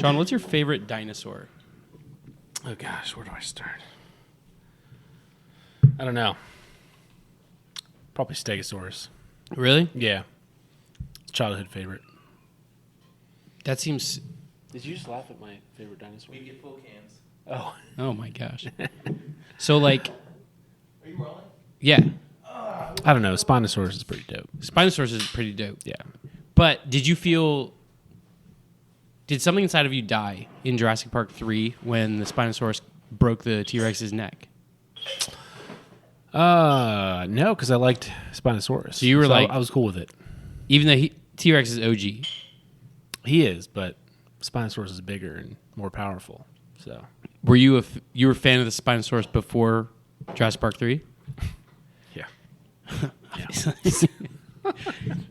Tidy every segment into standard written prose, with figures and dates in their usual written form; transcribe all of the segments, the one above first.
Shaun, what's your favorite dinosaur? Oh gosh, where do I start? I don't know. Probably Stegosaurus. Really? Yeah. It's a childhood favorite. That seems... Did you just laugh at my favorite dinosaur? We get full cans. Oh. Oh, my gosh. So, like... Are you rolling? Yeah. I don't know. Spinosaurus is pretty dope. Spinosaurus is pretty dope. Yeah. But did you feel... Did something inside of you die in Jurassic Park 3 when the Spinosaurus broke the T-Rex's neck? No, because I liked Spinosaurus. So you were like... I was cool with it. Even though T-Rex is OG. He is, but Spinosaurus is bigger and more powerful. So Were you a fan of the Spinosaurus before Jurassic Park 3? yeah.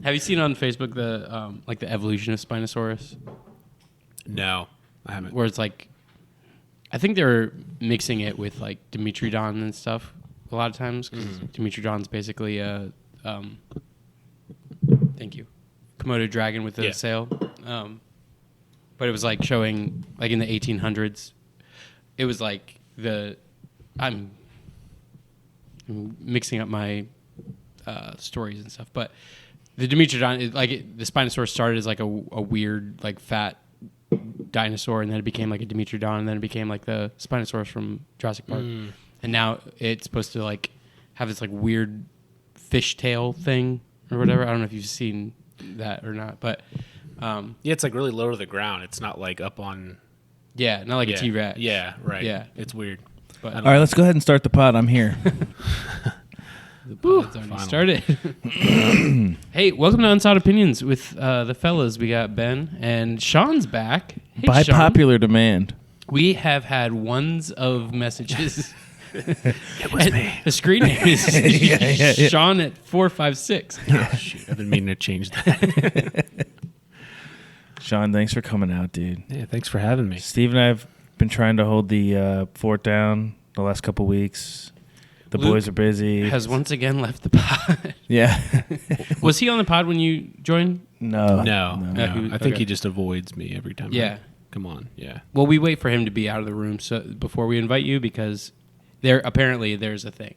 Have you seen on Facebook the evolution of Spinosaurus? No, I haven't. Where it's like, I think they're mixing it with like Dimetrodon and stuff a lot of times because Dimetrodon's basically a thank you, Komodo dragon with a sail. But it was like showing like in the 1800s, it was like I'm mixing up my stories and stuff, but the Dimetrodon, the Spinosaurus started as like a weird like fat dinosaur, and then it became like a Dimetrodon, and then it became like the Spinosaurus from Jurassic Park, and now it's supposed to like have this like weird fishtail thing or whatever. I don't know if you've seen that or not, but yeah, it's like really low to the ground. It's not like up on. Yeah, not like a T-Rex. Yeah, right. Yeah, it's weird. But all right, let's go ahead and start the pod. I'm here. The pod's already started. Hey, welcome to Unsought Opinions with the fellas. We got Ben and Shauns back. Hey, By Shaun. popular demand. We have had ones of messages. It was me. The screen name is Yeah. Shaun at 456. Oh, shoot, I've been meaning to change that. Shaun, thanks for coming out, dude. Yeah, thanks for having me. Steve and I have been trying to hold the fort down the last couple weeks. The Luke boys are busy. Has once again left the pod. Yeah. Was he on the pod when you joined? No. No. I think okay. he just avoids me every time. Yeah. Come on. Yeah. Well, we wait for him to be out of the room before we invite you because there's a thing.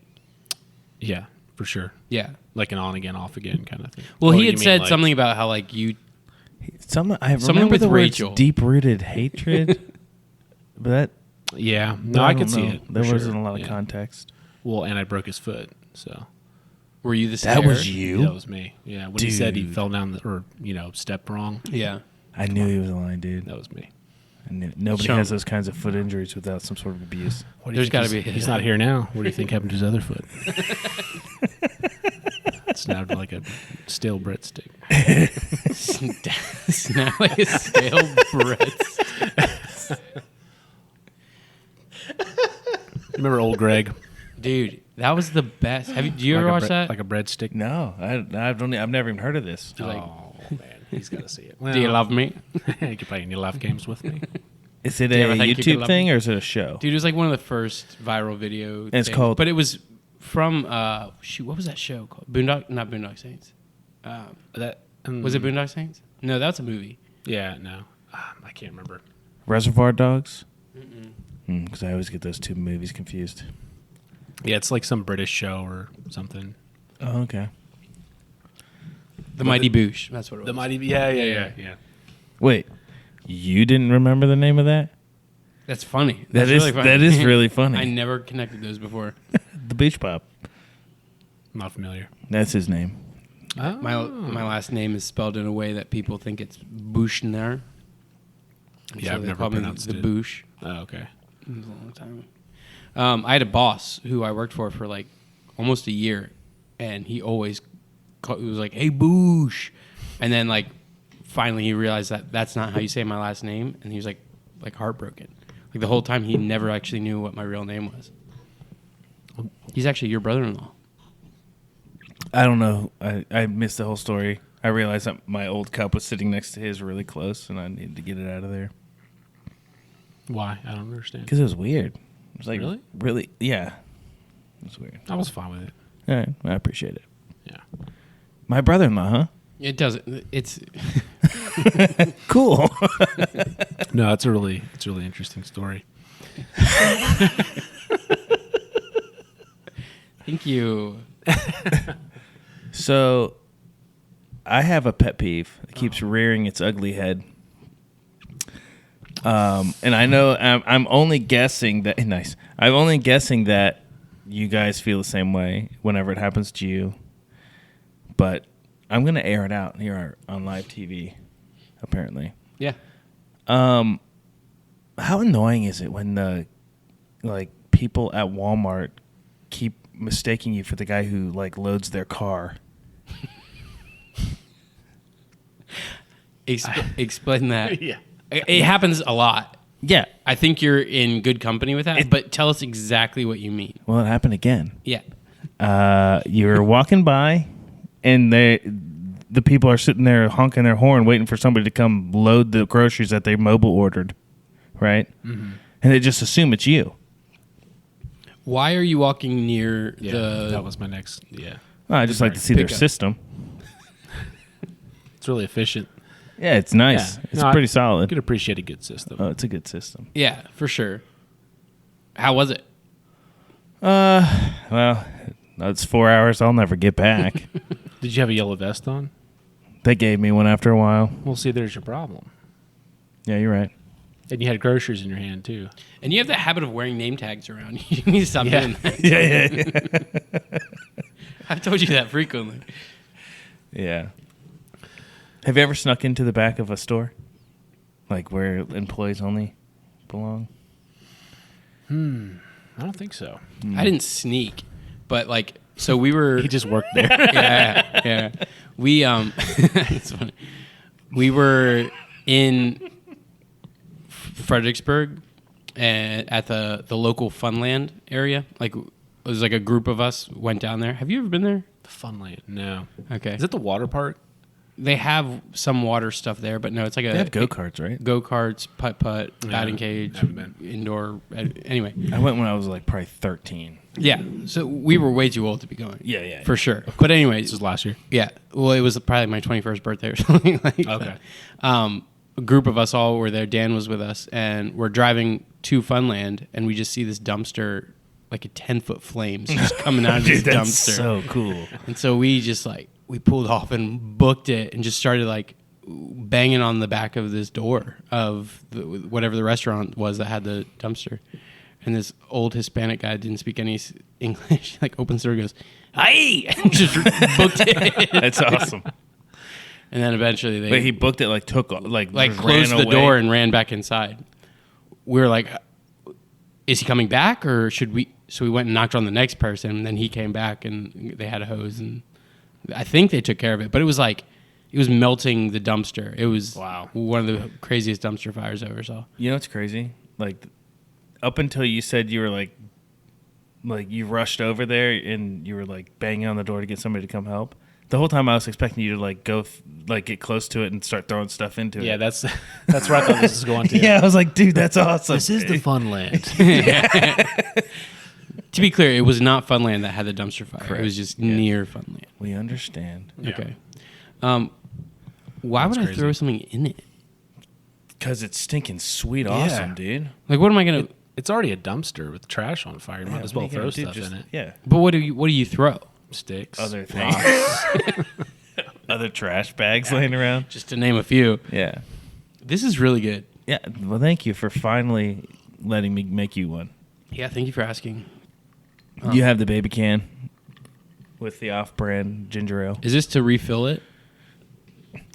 Yeah, for sure. Yeah. Like an on again, off again kind of thing. Well, Or he you had mean said like- something about how like you. I Something remember with the Rachel. words deep-rooted hatred, but that Yeah. No, I don't could see know. it. There for wasn't sure. a lot of Yeah. context. Well, and I broke his foot, so. Were you the That stare? was you? Yeah, that was me. Yeah, when he said he Dude. fell down stepped wrong, Yeah. I knew he was lying, dude. that was me. I knew. Nobody Shaun. has those kinds of foot injuries without some sort of abuse. What do you There's think gotta be- He's not here now. What do you think happened to his other foot? It's now like a stale breadstick. Snap like a stale bread. Remember old Greg? Dude, that was the best. Do you ever Like a watch that? Like a breadstick? No, I've never even heard of this. Like, Oh, man. He's got to see it. do you love me? You can play any love games with me. Is it Do you a ever think you could YouTube love thing me? or is it a show? Dude, it was like one of the first viral video It's things. called- But it was from, what was that show called? Not Boondock Saints. Was it Boondock Saints? No, that's a movie. Yeah, no. I can't remember. Reservoir Dogs? Because I always get those two movies confused. Yeah, it's like some British show or something. Oh, okay. The Mighty Boosh. That's what it was. The Mighty... Yeah. Wait, you didn't remember the name of that? That's funny. That That's is- really funny. that is really funny. I never connected those before. The Beach Pop. Not familiar. That's his name. Oh. My last name is spelled in a way that people think it's Bouchner. Yeah, I've they never call me pronounced the it. Bouche. Oh, okay. It was a long time. I had a boss who I worked for like almost a year, and he always he was like, "Hey, Boosh," and then like finally he realized that that's not how you say my last name, and he was like heartbroken. Like the whole time he never actually knew what my real name was. He's actually your brother-in-law. I don't know. I missed the whole story. I realized that my old cup was sitting next to his really close, and I needed to get it out of there. Why? I don't understand. Because it was weird. It was like Really? Yeah. It was weird. I was fine with it. All right, I appreciate it. Yeah. My brother-in-law, huh? It doesn't. It's Cool. No, it's a really interesting story. Thank you. So, I have a pet peeve that keeps rearing its ugly head. And I know I'm only guessing that. Nice. I'm only guessing that you guys feel the same way whenever it happens to you. But I'm gonna air it out here on live TV. Apparently. Yeah. How annoying is it when the people at Walmart keep mistaking you for the guy who loads their car? Explain that. Yeah. It happens a lot. Yeah. I think you're in good company with that, but tell us exactly what you mean. Well, it happened again. Yeah. You were walking by, and the people are sitting there honking their horn, waiting for somebody to come load the groceries that they mobile ordered, right? Mm-hmm. And they just assume it's you. Why are you walking near that was my next. Yeah, Well, I just like to see their Pickup. system. it's really efficient. Yeah, it's nice. Yeah. It's No, pretty I solid. could appreciate a good system. Oh, it's a good system. Yeah, for sure. How was it? Well, that's 4 hours I'll never get back. Did you have a yellow vest on? They gave me one after a while. Well, see, there's your problem. Yeah, you're right. And you had groceries in your hand too. And you have the habit of wearing name tags around. You need to stop Yeah. doing that. Yeah. I've told you that frequently. Yeah. Have you ever snuck into the back of a store? Like where employees only belong? I don't think so. I didn't sneak, but so we were. He just worked there. yeah. We it's funny. We were in Fredericksburg at the local Funland area. It was a group of us went down there. Have you ever been there? Funland. No. Okay. Is it the water park? They have some water stuff there, but no, it's like They have go-karts, right? Go-karts, putt-putt, Yeah, batting cage, haven't been. indoor. Anyway, I went when I was probably 13. yeah. So we were way too old to be going. Yeah. For sure. But anyways, This was last year. yeah. Well, it was probably my 21st birthday or something like Okay. that. A group of us all were there. Dan was with us, and we're driving to Funland, and we just see this dumpster, like a 10-foot flames just coming out of this Dude, that's dumpster. so cool. And so we just we pulled off and booked it and just started banging on the back of this door of whatever the restaurant was that had the dumpster. And this old Hispanic guy didn't speak any English. Opens the door and goes, "Hi!" and just booked it. That's awesome. And then eventually they But he booked it, took, just closed ran the away. door and ran back inside. We were like, is he coming back or should we? So we went and knocked on the next person, and then he came back and they had a hose, and I think they took care of it. But it was it was melting the dumpster. It was one of the craziest dumpster fires I ever saw. You know what's crazy? Up until you said you were you rushed over there and you were banging on the door to get somebody to come help. The whole time I was expecting you to go get close to it and start throwing stuff into it. Yeah, that's where I thought this was going to. Yeah, I was like, dude, that's awesome. This is the Funland. To be clear, it was not Funland that had the dumpster fire. Correct. It was just near Funland. We understand. Yeah. Okay. Why would I crazy. throw something in it? Because it's stinking sweet awesome, dude. What am I gonna? It's already a dumpster with trash on fire. You might as well throw stuff in it. Yeah. But what do you throw? Sticks. Other things. Other trash bags laying around. Just to name a few. Yeah. This is really good. Yeah. Well, thank you for finally letting me make you one. Yeah, thank you for asking. You have the baby can with the off-brand ginger ale. Is this to refill it?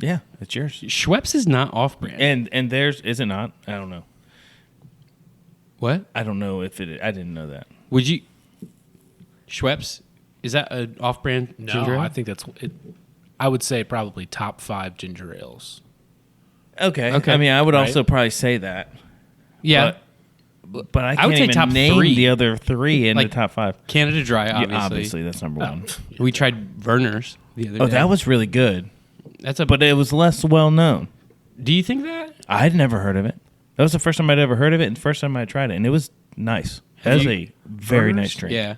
Yeah, it's yours. Schweppes is not off-brand. And theirs is it not? I don't know. What? I don't know if it. I didn't know that. Would you? Schweppes, is that an off-brand No, ginger ale? I think that's it. I would say probably top 5 ginger ales. Okay. Okay. I mean, I would Right? also probably say that. Yeah. But I can't would say even top name 3. the other 3 in the top 5. Canada Dry, obviously. Yeah, obviously, that's number 1. We tried Verner's the other day. Oh, that was really good. That's a. But it was less well known. Do you think that? I'd never heard of it. That was the first time I'd ever heard of it and the first time I tried it. And it was nice. That was a very nice drink. Yeah.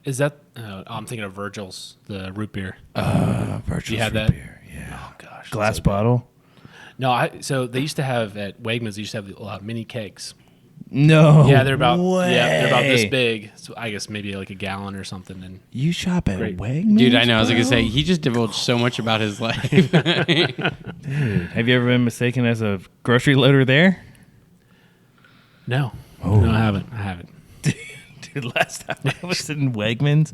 Is that? I'm thinking of Virgil's, the root beer. Virgil's You had root that? beer, yeah. Oh gosh. Glass so good. bottle. No, so they used to have at Wegmans. They used to have a lot of mini kegs. No. Yeah, they're about way. they're about this big. So I guess maybe like a gallon or something. And You shop at Great. Wegmans? Dude, I know. I was bro? gonna say he just divulged so much about his life. Dude, have you ever been mistaken as a grocery loader there? no, Oh. no, I haven't. Dude, last time I was in Wegmans,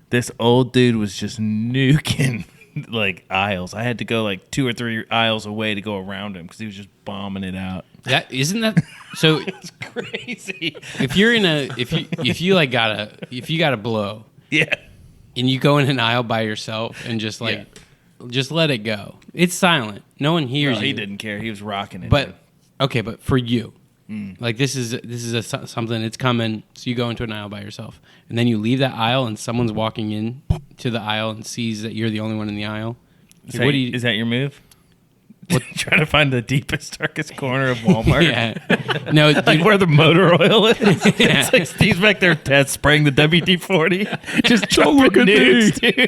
this old dude was just nuking like aisles. I had to go like 2 or 3 aisles away to go around him because he was just bombing it out. That isn't that so. It's crazy. If you're in a if you like if you got a blow Yeah. and you go in an aisle by yourself and just like just let it go. It's silent. No one hears No, you. he didn't care. He was rocking it. But okay, but for you, like this is something that's coming. So you go into an aisle by yourself, and then you leave that aisle, and someone's walking in to the aisle and sees that you're the only one in the aisle. Is What do you? is that your move? Trying to find the deepest, darkest corner of Walmart. Yeah. No, Like dude, where the motor oil is. Yeah. It's like Steve's back there spraying the WD-40. Just Don't look at nudes, dude.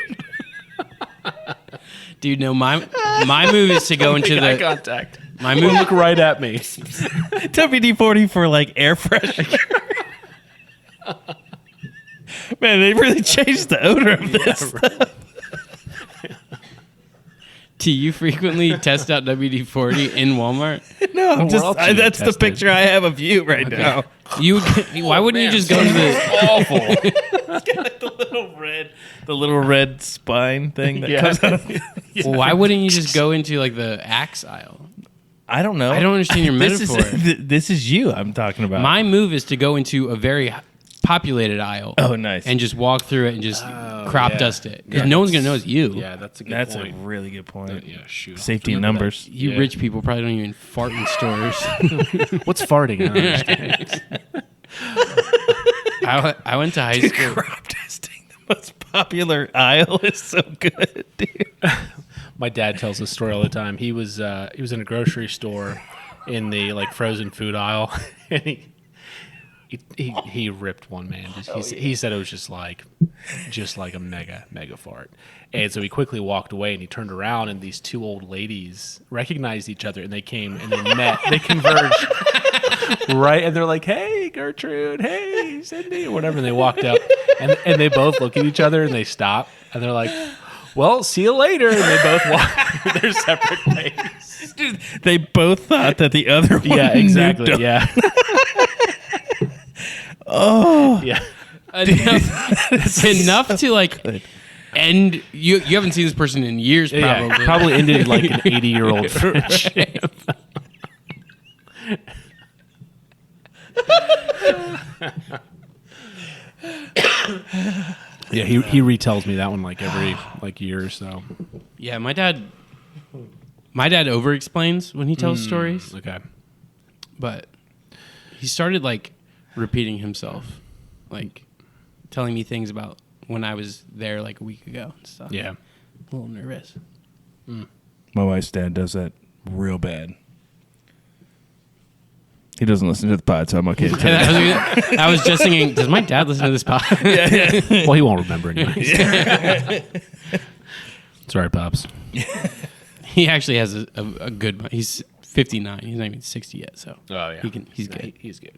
dude. No, my move is to go into Eye the. contact. My You move. look right at me. WD-40 for like air freshener. Man, they really changed the odor of this stuff. Do you frequently test out WD-40 in Walmart? No, I'm Where else do you that's the test it? picture I have of you right now. You. Why wouldn't you just go to the? Awful. It's got like the little red spine thing that comes out of Well, why wouldn't you just go into like the Axe aisle? I don't know. I don't understand your This is- metaphor. This is you I'm talking about. My move is to go into a very populated aisle. Oh, nice. And just walk through it and just crop yeah. dust it. Because no one's going to know it's you. Yeah, that's a good That's point. a really good point. Yeah, shoot. Safety in Remember numbers. You Yeah. rich people probably don't even fart in stores. that. What's farting? I don't understand. I went to high school. Crop testing, the most popular aisle is so good, dude. My dad tells this story all the time. He was in a grocery store in the like frozen food aisle, and he ripped one man. He said it was just like a mega fart. And so he quickly walked away, and he turned around, and these two old ladies recognized each other, and they came and they met. They converged. Right, and they're like, "Hey, Gertrude, hey, Cindy," or whatever. And they walked up, and they both look at each other, and they stop, and they're like, "Well, see you later." And they both walk their separate ways. Dude, they both thought that the other one Yeah, exactly. nuked them. Yeah, Oh, yeah. Enough to like end. You haven't seen this person in years, probably. Yeah, probably ended like an 80-year-old friendship. Yeah, he retells me that one like every like year or so. Yeah, my dad over explains when he tells stories, Okay. but he started like repeating himself, like telling me things about when I was there like a week ago and stuff. Yeah. A little nervous. my wife's dad does that real bad. He doesn't listen to the pod, so I'm okay. to tell you. I was just thinking, does my dad listen to this pod? Well, he won't remember anyway. Sorry, Pops. He actually has a good. He's 59. He's not even 60 yet, so Oh yeah, he's good. He's good.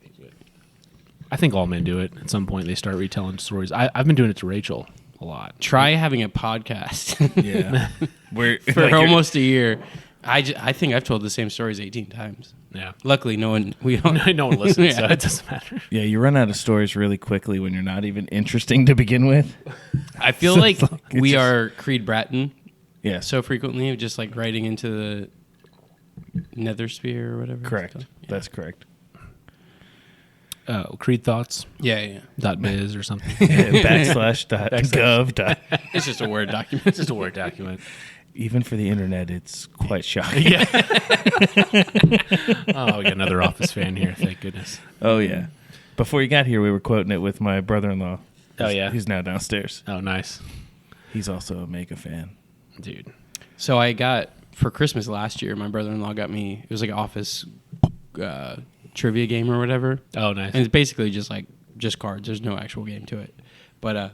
I think all men do it. At some point, they start retelling stories. I've been doing it to Rachel a lot. Try having a podcast Yeah, we're for like, you're- almost a year. I think I've told the same stories 18 times. Yeah. Luckily, no one No one listens, so Yeah. it doesn't matter. Yeah, you run out of stories really quickly when you're not even interesting to begin with. I feel So like it's like it's we just- are Creed Bratton Yeah, so frequently, just like writing into the nether sphere or whatever. it's correct. called. That's correct. Creed thoughts Yeah. .biz or something. _.gov. It's just a Word document. It's just a Word document. Even for the internet, it's quite shocking. Yeah. Oh, we got another Office fan here. Thank goodness. Oh yeah. Before you got here, we were quoting it with my brother-in-law. Oh, yeah? Who's now downstairs. Oh, nice, He's also a mega fan. dude. So I got for Christmas last year. My brother-in-law got me. It was like an office trivia game or whatever. Oh, nice. And it's basically just cards. There's no actual game to it. But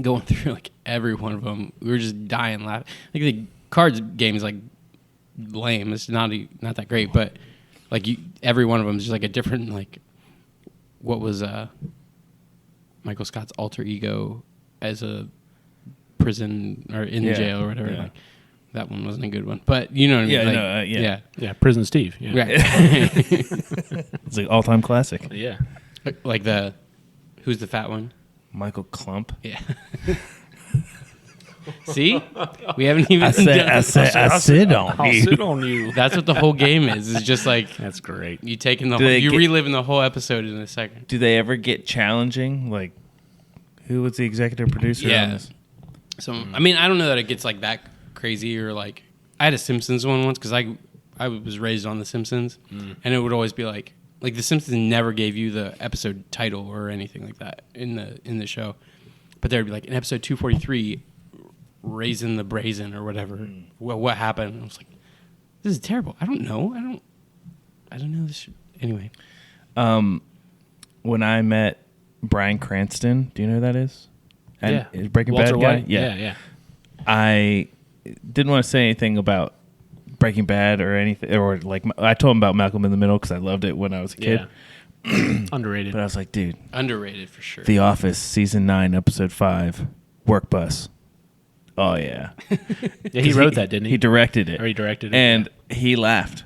going through like every one of them, we were just dying laughing. Like the cards game is like lame. It's not that great, but like every one of them is just like a different like. What was Michael Scott's alter ego as a prison or in jail or whatever? Yeah. Like, that one wasn't a good one, but you know what I mean. Yeah, like, no, yeah. Yeah, Prison Steve. Yeah. Right. It's like all-time classic. Yeah. Like who's the fat one? Michael Klump. Yeah. See, we haven't even. I sit on I'll you. sit on you. That's what the whole game is. It's just like That's great. you taking the Do whole, they you get- reliving the whole episode in a second. Do they ever get challenging? Like, who was the executive producer on Yeah. this? So I mean, I don't know that it gets like that crazy or like I had a Simpsons one once because I was raised on the Simpsons, and it would always be like the Simpsons never gave you the episode title or anything like that in the show, but there'd be like in episode 243. Raisin the Brazen or whatever. Well, what happened? I was like, this is terrible. I don't know. I don't know this. Anyway, When I met Bryan Cranston, do you know who that is? Yeah. Is Breaking Walter Bad guy? White. Yeah. I didn't want to say anything about Breaking Bad or anything, or like I told him about Malcolm in the Middle because I loved it when I was a kid. Yeah. Underrated. But I was like, dude, underrated for sure. The Office season 9, episode 5, Work Bus. Oh yeah, Yeah, he wrote that, didn't he? He directed it. Or he directed it, and he laughed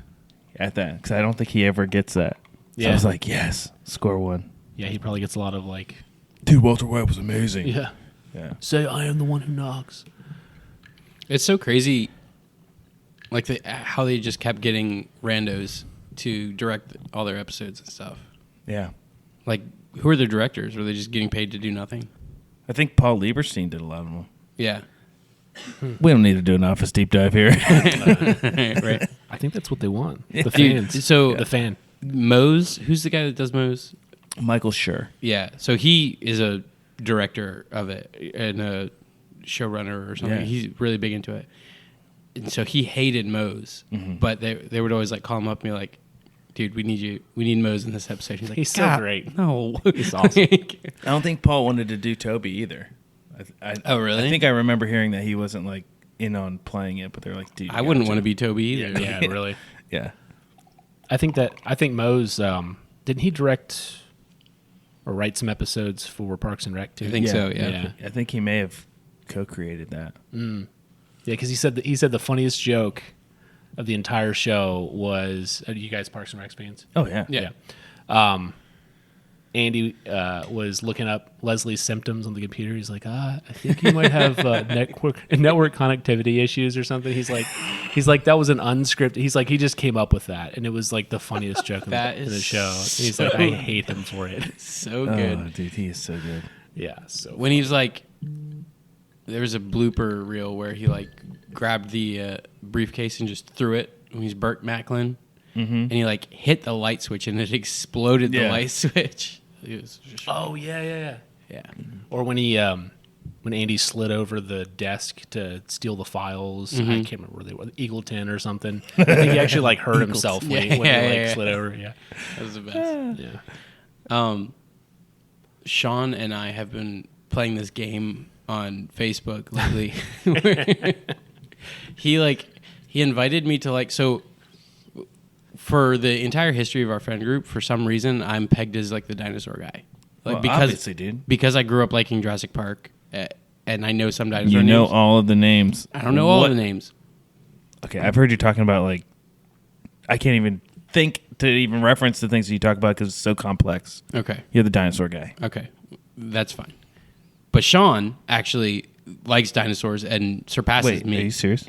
at that because I don't think he ever gets that. So Yeah. I was like, yes, score one. Yeah, he probably gets a lot of like. Dude, Walter White was amazing. Yeah. Yeah. Say I am the one who knocks. It's so crazy, like how they just kept getting randos to direct all their episodes and stuff. Yeah. Like, who are their directors? Were they just getting paid to do nothing? I think Paul Lieberstein did a lot of them. Yeah. We don't need to do an Office deep dive here. Right. I think that's what they want. The Dude, fans. so the fan. Mose, who's the guy that does Mose? Michael Schur. Yeah. So he is a director of it and a showrunner or something. Yeah. He's really big into it. And so he hated Mose, but they would always like call him up and be like, dude, we need Mose in this episode. He's like, He's so "God, great. No. He's awesome. I don't think Paul wanted to do Toby either. Oh, really? I think I remember hearing that he wasn't like in on playing it, but they're like, dude, I wouldn't want to be Toby either. Yeah, really. Yeah. I think Mose didn't he direct or write some episodes for Parks and Rec too? I think so, yeah. Yeah. I think he may have co-created that. Yeah, because he said the funniest joke of the entire show was you guys Parks and Rec fans? Oh yeah. Yeah. Andy was looking up Leslie's symptoms on the computer. He's like, I think you might have network connectivity issues or something. He's like, that was an unscripted. He's like, he just came up with that, and it was like the funniest joke in the show. He's like, I hate him for it. So Oh, good. dude, he is so good. Yeah. So When he's like, there was a blooper reel where he like grabbed the briefcase and just threw it when he's Burt Macklin, and he like hit the light switch and it exploded the Yeah. light switch. It was just, yeah. yeah. Or when he when Andy slid over the desk to steal the files, I can't remember where they were, Eagleton or something. I think he actually like hurt himself when he Yeah. slid over. Yeah, That was the best. yeah. Sean and I have been playing this game on Facebook lately. where he invited me to like, so for the entire history of our friend group, for some reason I'm pegged as like the dinosaur guy. Like Well, because obviously, dude. because I grew up liking Jurassic Park, and I know some dinosaur You know names. all of the names. I don't know all the names. Okay, I've heard you talking about like, I can't even think to even reference the things that you talk about because it's so complex. Okay. You're the dinosaur guy. Okay, that's fine. But Sean actually likes dinosaurs and surpasses Wait, me. are you serious?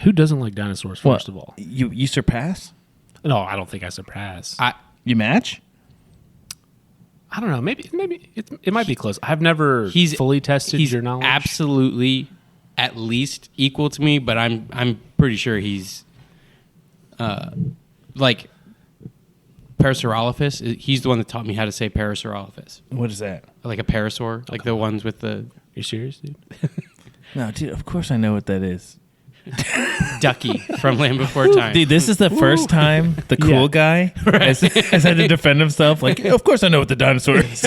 Who doesn't like dinosaurs? First of all, you surpass? no, I don't think I surpass. You match? I don't know. Maybe it might be close. I've never fully tested he's your knowledge. absolutely at least equal to me, but I'm pretty sure he's like Parasaurolophus. He's the one that taught me how to say Parasaurolophus, What is that? like a parasaur, like the ones with the. Are you serious, dude? No, dude. Of course I know what that is. Ducky from Land Before Time. Dude, this is the first time the cool guy has had to defend himself. Like, of course I know what the dinosaur is.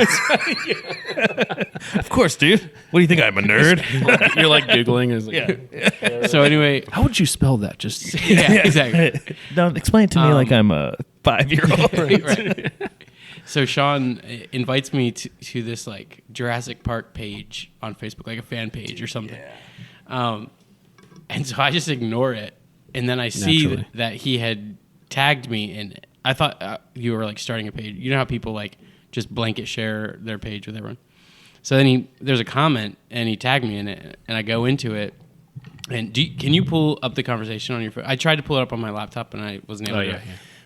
Of course, dude. What do you think? I'm a nerd? You're like Googling. Is like, So anyway, how would you spell that? Just yeah, exactly. Don't explain it to me like I'm a 5-year-old. Right. So Sean invites me to this like Jurassic Park page on Facebook, like a fan page or something. And so I just ignore it, and then I see that he had tagged me in it. I thought you were like starting a page. You know how people like just blanket share their page with everyone. So then there's a comment, and he tagged me in it, and I go into it. And can you pull up the conversation on your phone? I tried to pull it up on my laptop, and I wasn't able to. Yeah.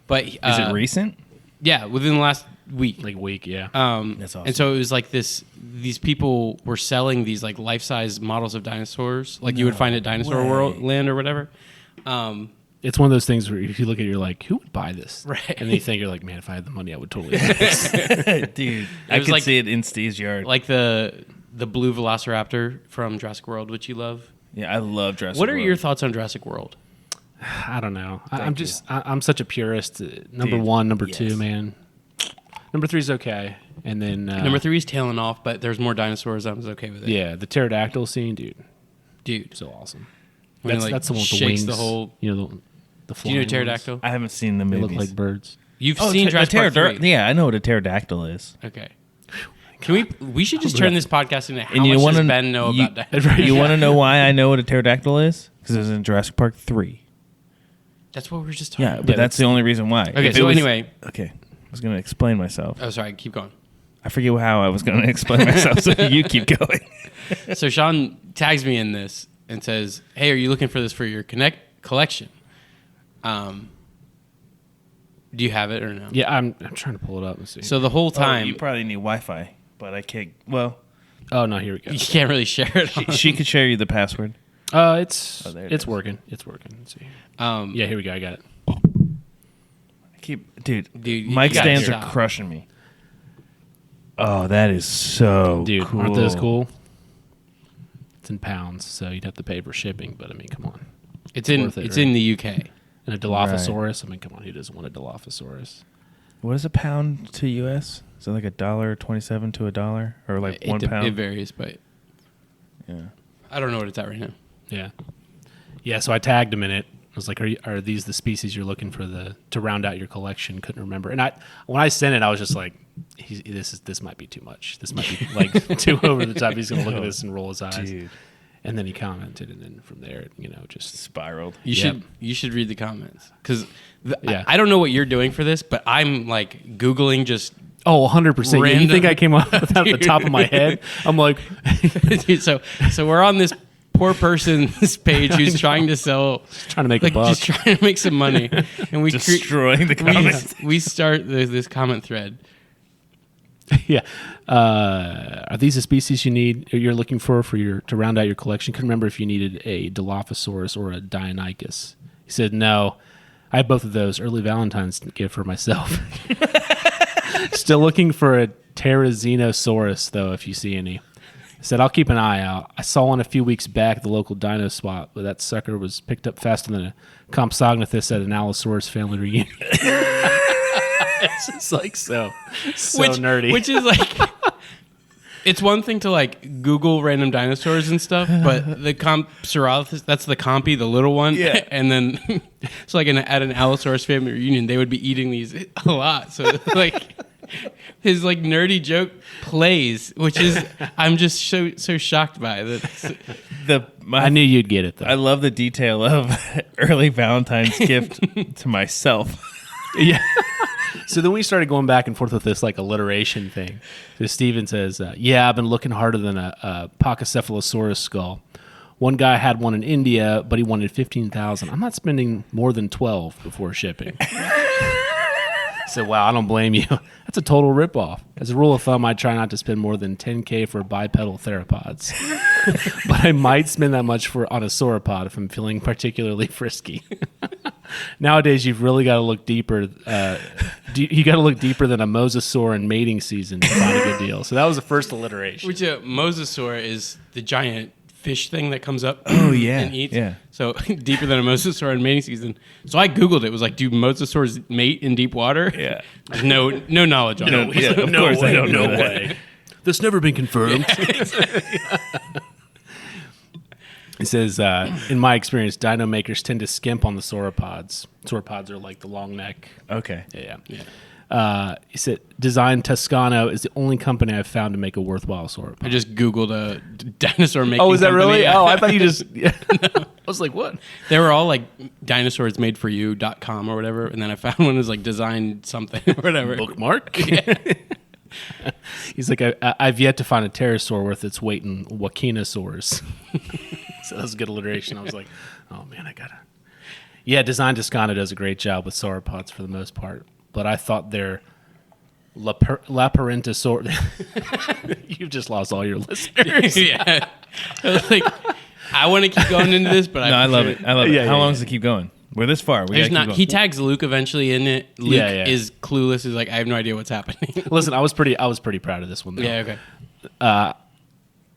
But is it recent? Yeah, within the last week. like week, yeah. That's awesome. And so it was like these people were selling these like life-size models of dinosaurs, like you would find at Dinosaur World Land or whatever. It's one of those things where if you look at it, you're like, who would buy this? Right. And then you think, you're like, man, if I had the money, I would totally buy this. Dude, I could see it in Steve's yard. Like the blue Velociraptor from Jurassic World, which you love. Yeah, I love Jurassic What World. are your thoughts on Jurassic World? I don't know. I'm such a purist. Number one, number two, man. Number 3's okay. And then Number 3 is tailing off, but there's more dinosaurs. I was okay with it. yeah, the pterodactyl scene, Dude. so awesome. When it, like, That's the one with the shakes wings. the whole. The Do you flying know ones. pterodactyl? I haven't seen the They movies. look like birds. You've seen Jurassic Park 3. Yeah, I know what a pterodactyl is. Okay. Can we should just turn this podcast into how And you much wanna- does Ben know you- about dinosaurs? You want to know why I know what a pterodactyl is? Because it was in Jurassic Park 3. That's what we were just talking Yeah, about. but that's the only reason why. Okay, If so it was- anyway. Okay, I was going to explain myself. Oh, sorry. Keep going. I forget how I was going to explain myself, so you keep going. So Sean tags me in this and says, "Hey, are you looking for this for your collection? Do you have it or no?" Yeah, I'm trying to pull it up and see. So the whole time, You probably need Wi-Fi, but I can't. Well, oh no, here we go. you can't really share it. she could share you the password. It's there it it's is. working. It's working. Let's see. Yeah, Yeah, here we go. I got it. Dude, you mic gotta stands are stop. crushing me. Oh, that is so Dude, cool. aren't those cool? It's in pounds, so you'd have to pay for shipping. But I mean, come on. It's in worth it, it's right? in the UK. And a Dilophosaurus. I mean, come on. Who doesn't want a Dilophosaurus? What is a pound to US? Is it like $1.27 to $1, or like It 1 pound? It varies, but Yeah. I don't know what it's at right now. Yeah. Yeah. So I tagged him in it. I was like, "Are these the species you're looking for to round out your collection?" Couldn't remember. And when I sent it, I was just like, "This might be too much. This might be like too over the top." He's gonna look at this and roll his eyes. Dude. And then he commented, and then from there, just Spiraled. You should read the comments because Yeah. I don't know what you're doing for this, but I'm like Googling just. 100%. You Random. think I came up with that at the top of my head? I'm like, Dude, so we're on this poor person's page who's trying to sell, trying to make like a buck. just trying to make some money, and we Destroying the comments. we start this comment thread. Yeah. Are these the species you're looking for to round out your collection? Couldn't remember if you needed a Dilophosaurus or a Deinonychus. He said, no, I have both of those. Early Valentine's gift for myself. Still looking for a Pterizinosaurus, though, if you see any. I said, I'll keep an eye out. I saw one a few weeks back at the local dino spot, but that sucker was picked up faster than a Compsognathus at an Allosaurus family reunion. It's just like so nerdy. Which is like, it's one thing to like Google random dinosaurs and stuff, but the Compsognathus, that's the compy, the little one. Yeah. And then, so like at an Allosaurus family reunion, they would be eating these a lot. So like, his like nerdy joke plays, which is, I'm just so shocked by that. I knew you'd get it, though. I love the detail of early Valentine's gift to myself. Yeah. So then we started going back and forth with this like alliteration thing. So Steven says, yeah, I've been looking harder than a Pachycephalosaurus skull. One guy had one in India, but he wanted 15,000. I'm not spending more than 12 before shipping. So, wow, I don't blame you. That's a total ripoff. As a rule of thumb, I try not to spend more than $10K for bipedal theropods. But I might spend that much on a sauropod if I'm feeling particularly frisky. Nowadays, you've really got to look deeper. You got to look deeper than a mosasaur in mating season to find a good deal. So that was the first alliteration. Which mosasaur is the giant fish thing that comes up Oh, yeah, and eats. yeah. So deeper than a mosasaur in mating season. So I Googled it. It was like, do mosasaurs mate in deep water? Yeah. No knowledge on it. Yeah, of course I don't know that. That's never been confirmed. It says, in my experience, dino makers tend to skimp on the sauropods. Sauropods are like the long neck. Okay. Yeah. Yeah. He said, Design Toscano is the only company I've found to make a worthwhile sauropod. I just Googled a dinosaur making Oh, is that company. really? Yeah. Oh, I thought you just... Yeah. I was like, what? They were all like dinosaur'smadefforyou.com or whatever. And then I found one that was like design something or whatever. Bookmark? He's like, I've yet to find a pterosaur worth its weight in Wakinosaurs. So that was a good alliteration. I was like, oh man, I gotta. Yeah, Design Toscano does a great job with sauropods for the most part, but I thought their Laparentosaur. You've just lost all your listeners. Yeah. I was like, I want to keep going into this, but No, I love it. I love it. Yeah, How yeah, long yeah. does it keep going? We're this far. We There's gotta keep not. going. He tags Luke eventually in it. Luke Yeah. is clueless. He's like, I have no idea what's happening. Listen, I was pretty proud of this one. Though. Yeah. Okay.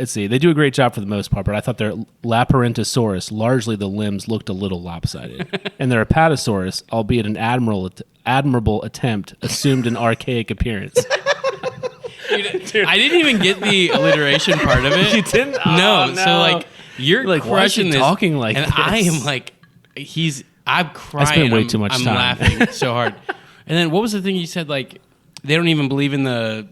Let's see. They do a great job for the most part, but I thought their Laparentosaurus, largely the limbs looked a little lopsided, and their Apatosaurus, albeit an admirable attempt, assumed an archaic appearance. Dude, I didn't even get the alliteration part of it. You didn't? No. Oh, So no. like, you're Like, why is he crushing this, talking like and this? I am like, I'm crying. spent way I'm- too much I'm time. laughing so hard. And then what was the thing you said? Like, they don't even believe in the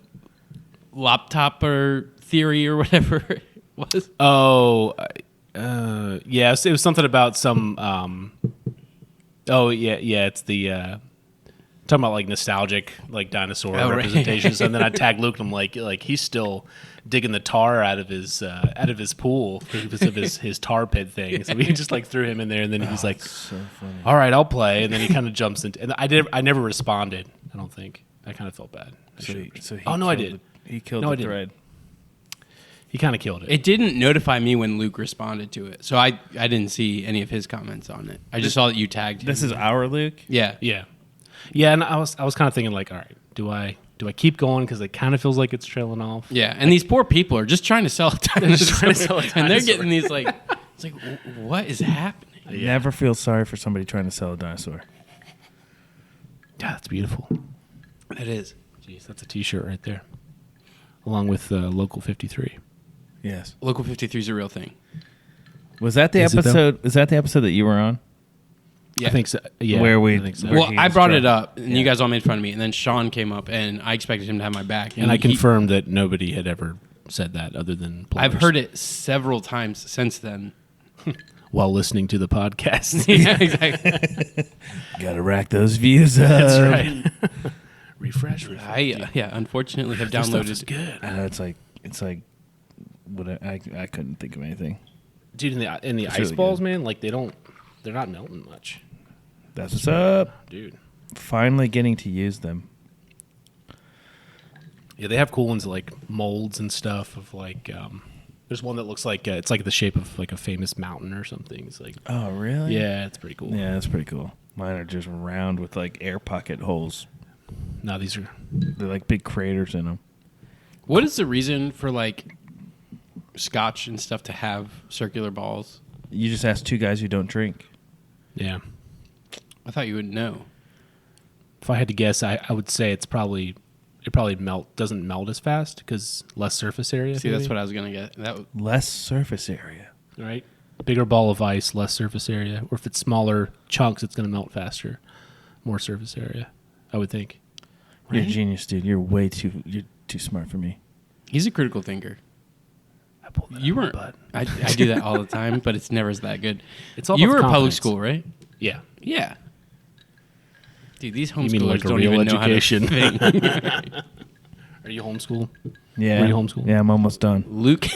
Loptopper theory or whatever it was. Oh, yes. It was something about some. It's the talking about like nostalgic like dinosaur Oh, right. representations, and then I tag Luke, and I'm like he's still digging the tar out of his pool because of his tar pit thing. So we just like threw him in there, and then he's like, So funny. "All right, I'll play," and then he kind of jumps into. And I never responded. I don't think I kind of felt bad. Oh, no, I did. He killed No, I the didn't. thread. He kind of killed it. It didn't notify me when Luke responded to it, so I didn't see any of his comments on it. I just saw that you tagged him. This is our Luke. Yeah. Yeah, and I was kind of thinking like, all right, do I keep going because it kind of feels like it's trailing off? Yeah, and these poor people are just trying to sell a dinosaur, trying to sell a and they're dinosaur. getting these like, it's like, what is happening? Never feel sorry for somebody trying to sell a dinosaur. Yeah, that's beautiful. It is. Jeez, that's a T-shirt right there, along with Local 53. Yes. Local 53 is a real thing. Was that the Is it, though? episode? Is that the episode that you were on? Yeah. I think so. Yeah, Where we- I think so. where- Well, he I was brought it drunk. up, and you guys all made fun of me, and then Sean came up, and I expected him to have my back. and I he- confirmed that nobody had ever said that other than I've Plumbers heard it several times since then. while listening to the podcast. Yeah, exactly. Got to rack those views up. That's right. refresh. I unfortunately have This stuff is downloaded. good, I know it's like what I couldn't think of anything. dude. In the It's ice really balls, good. man, like they're not melting much, That's what's up. dude. Finally getting to use them. Yeah, they have cool ones like molds and stuff of like. There's one that looks like it's like the shape of like a famous mountain or something. It's like, Oh, really? yeah, it's pretty cool. Yeah, that's pretty cool. Mine are just round with like air pocket holes. No, these are. They're like big craters in them. What is the reason for like scotch and stuff to have circular balls? You just ask two guys who don't drink. Yeah. I thought you would know. If I had to guess, I would say it probably doesn't melt as fast because less surface area. See, that's what I was gonna get. Less surface area. Right. Bigger ball of ice, less surface area. Or if it's smaller chunks, it's going to melt faster. More surface area, I would think. You're a Right? genius, dude. You're too smart for me. He's a critical thinker. I pulled that You out of weren't. my butt. I do that all the time, but it's never that good. It's all you about were the at public confidence. school, right? Yeah. Yeah. Dude, these You mean homeschoolers like a don't real even education? know how to think. Are you homeschooled? Yeah. Were you homeschooled? Yeah, I'm almost done. Luke,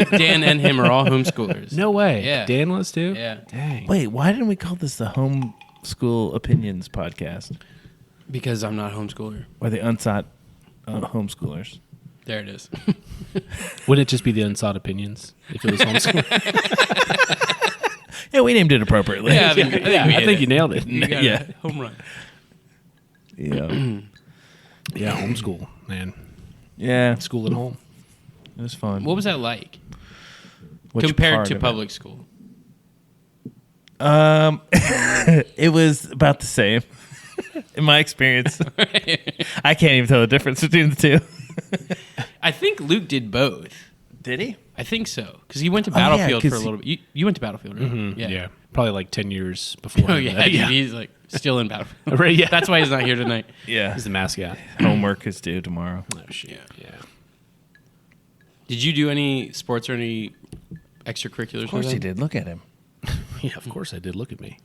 Dan, and him are all homeschoolers. No way. Yeah. Dan was too? Yeah. Dang. Wait, why didn't we call this the Homeschool Opinions Podcast? Because I'm not a homeschooler. Or the unsought homeschoolers? There it is. Wouldn't it just be the unsought opinions if it was homeschool? Yeah, we named it appropriately. Yeah, I think we I hit think it. you nailed it. You got Yeah. a home run. Yeah. Yeah, homeschool, man. Yeah. School at home. It was fun. What was that like? Which compared part to of public school. It was about the same in my experience. I can't even tell the difference between the two. I think Luke did both. Did he? I think so because he went to Oh, yeah, Battlefield for a 'cause little bit. You went to Battlefield, right? Mm-hmm. Yeah. Probably like 10 years before. Oh yeah, dude, he's like still in Battlefield. Right, yeah. That's why he's not here tonight. Yeah. He's the mascot. Homework is due tomorrow. Oh, shit. Yeah. Did you do any sports or any extracurriculars? Of course he did. Look at him. Yeah, of course I did. Look at me.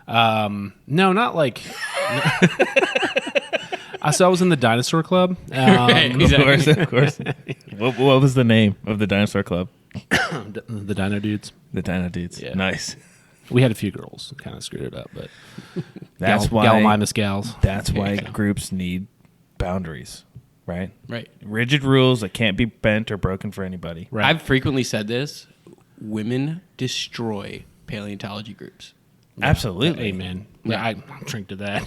No, not like. So I was in the dinosaur club. Right, Of course. What was the name of the dinosaur club? The Dino Dudes. The Dino Dudes. Yeah. Nice. We had a few girls, kind of screwed it up, but That's why. Gallimimus gals. That's why groups need boundaries, right? Right. Rigid rules that can't be bent or broken for anybody. Right. I've frequently said this: women destroy paleontology groups. Absolutely. Amen. Yeah, I'll drink to that.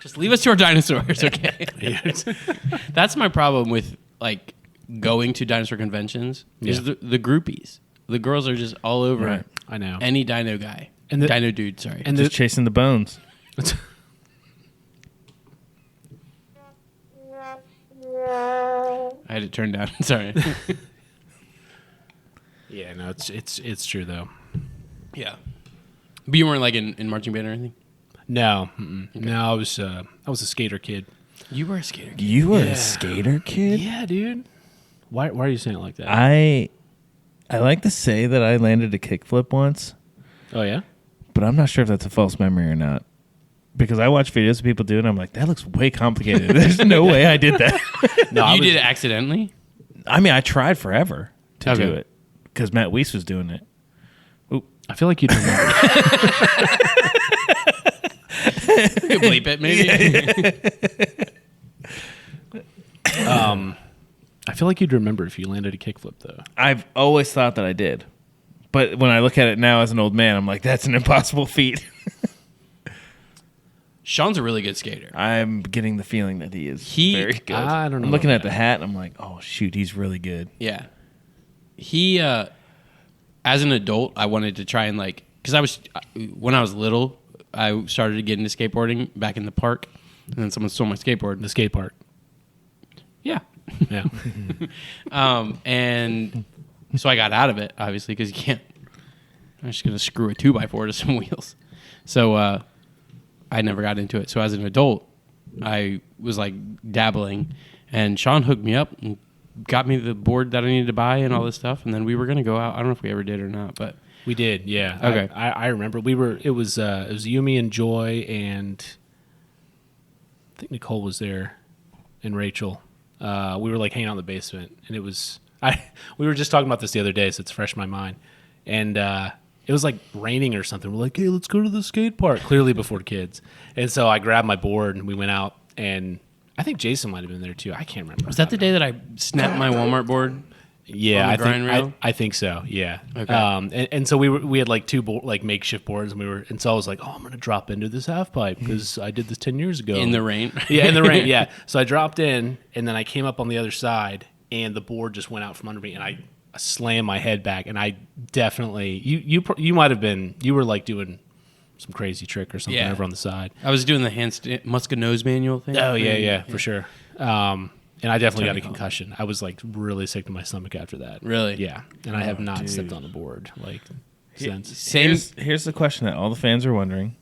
Just leave us to our dinosaurs, okay? That's my problem with like going to dinosaur conventions. Is Yeah. the groupies. The girls are just all over Right. I know. any dino guy. And the- dino dude, sorry. And Just chasing the bones. I had it turned down. Sorry. yeah, no, it's true though. Yeah. But you weren't like in marching band or anything? No, no, I was a skater kid. You were a skater kid. You were a skater kid? Yeah, dude. Why are you saying it like that? I like to say that I landed a kickflip once, Oh yeah. but I'm not sure if that's a false memory or not. Because I watch videos of people do it, and I'm like, that looks way complicated. There's no way I did that. No, You did it accidentally? I mean, I tried forever to Okay. do it because Matt Weiss was doing it. I feel like you'd remember. You could bleep it, maybe. I feel like you'd remember if you landed a kickflip though. I've always thought that I did. But when I look at it now as an old man, I'm like, that's an impossible feat. Sean's a really good skater. I'm getting the feeling that he is very good. I don't know I'm looking about at the hat, and I'm like, oh, shoot, he's really good. Yeah. He, as an adult, I wanted to try and like, because when I was little, I started to get into skateboarding back in the park, and then someone stole my skateboard. The skate park. Yeah. Yeah. And so I got out of it, obviously, because you can't. I'm just going to screw a 2x4 to some wheels. So I never got into it. So as an adult, I was like dabbling, and Sean hooked me up and got me the board that I needed to buy and all this stuff. And then we were going to go out. I don't know if we ever did or not, but We did, yeah. Okay. I remember it was you, me, and Joy, and I think Nicole was there, and Rachel. We were like hanging out in the basement, and it was we were just talking about this the other day, so it's fresh in my mind. And it was like raining or something. We're like, hey, let's go to the skate park. Clearly before kids. And so I grabbed my board and we went out, and I think Jason might have been there too. I can't remember. was that the day that I snapped my Walmart board? Yeah, on the grind rail? I think so. Yeah. Okay. And so we had like two makeshift boards, and so I was like, oh, I'm gonna drop into this half pipe because I did this 10 years ago In the rain? Yeah, in the rain. Yeah. So I dropped in, and then I came up on the other side, and the board just went out from under me, and I slammed my head back, and I definitely you might have been, you were like doing some crazy trick or something Yeah. over on the side. I was doing the Muska nose manual thing. Oh yeah, for sure. And I definitely got a concussion. I was like really sick to my stomach after that. Really? Yeah. And I have not dude. stepped on a board like since. Same. Here's the question that all the fans are wondering,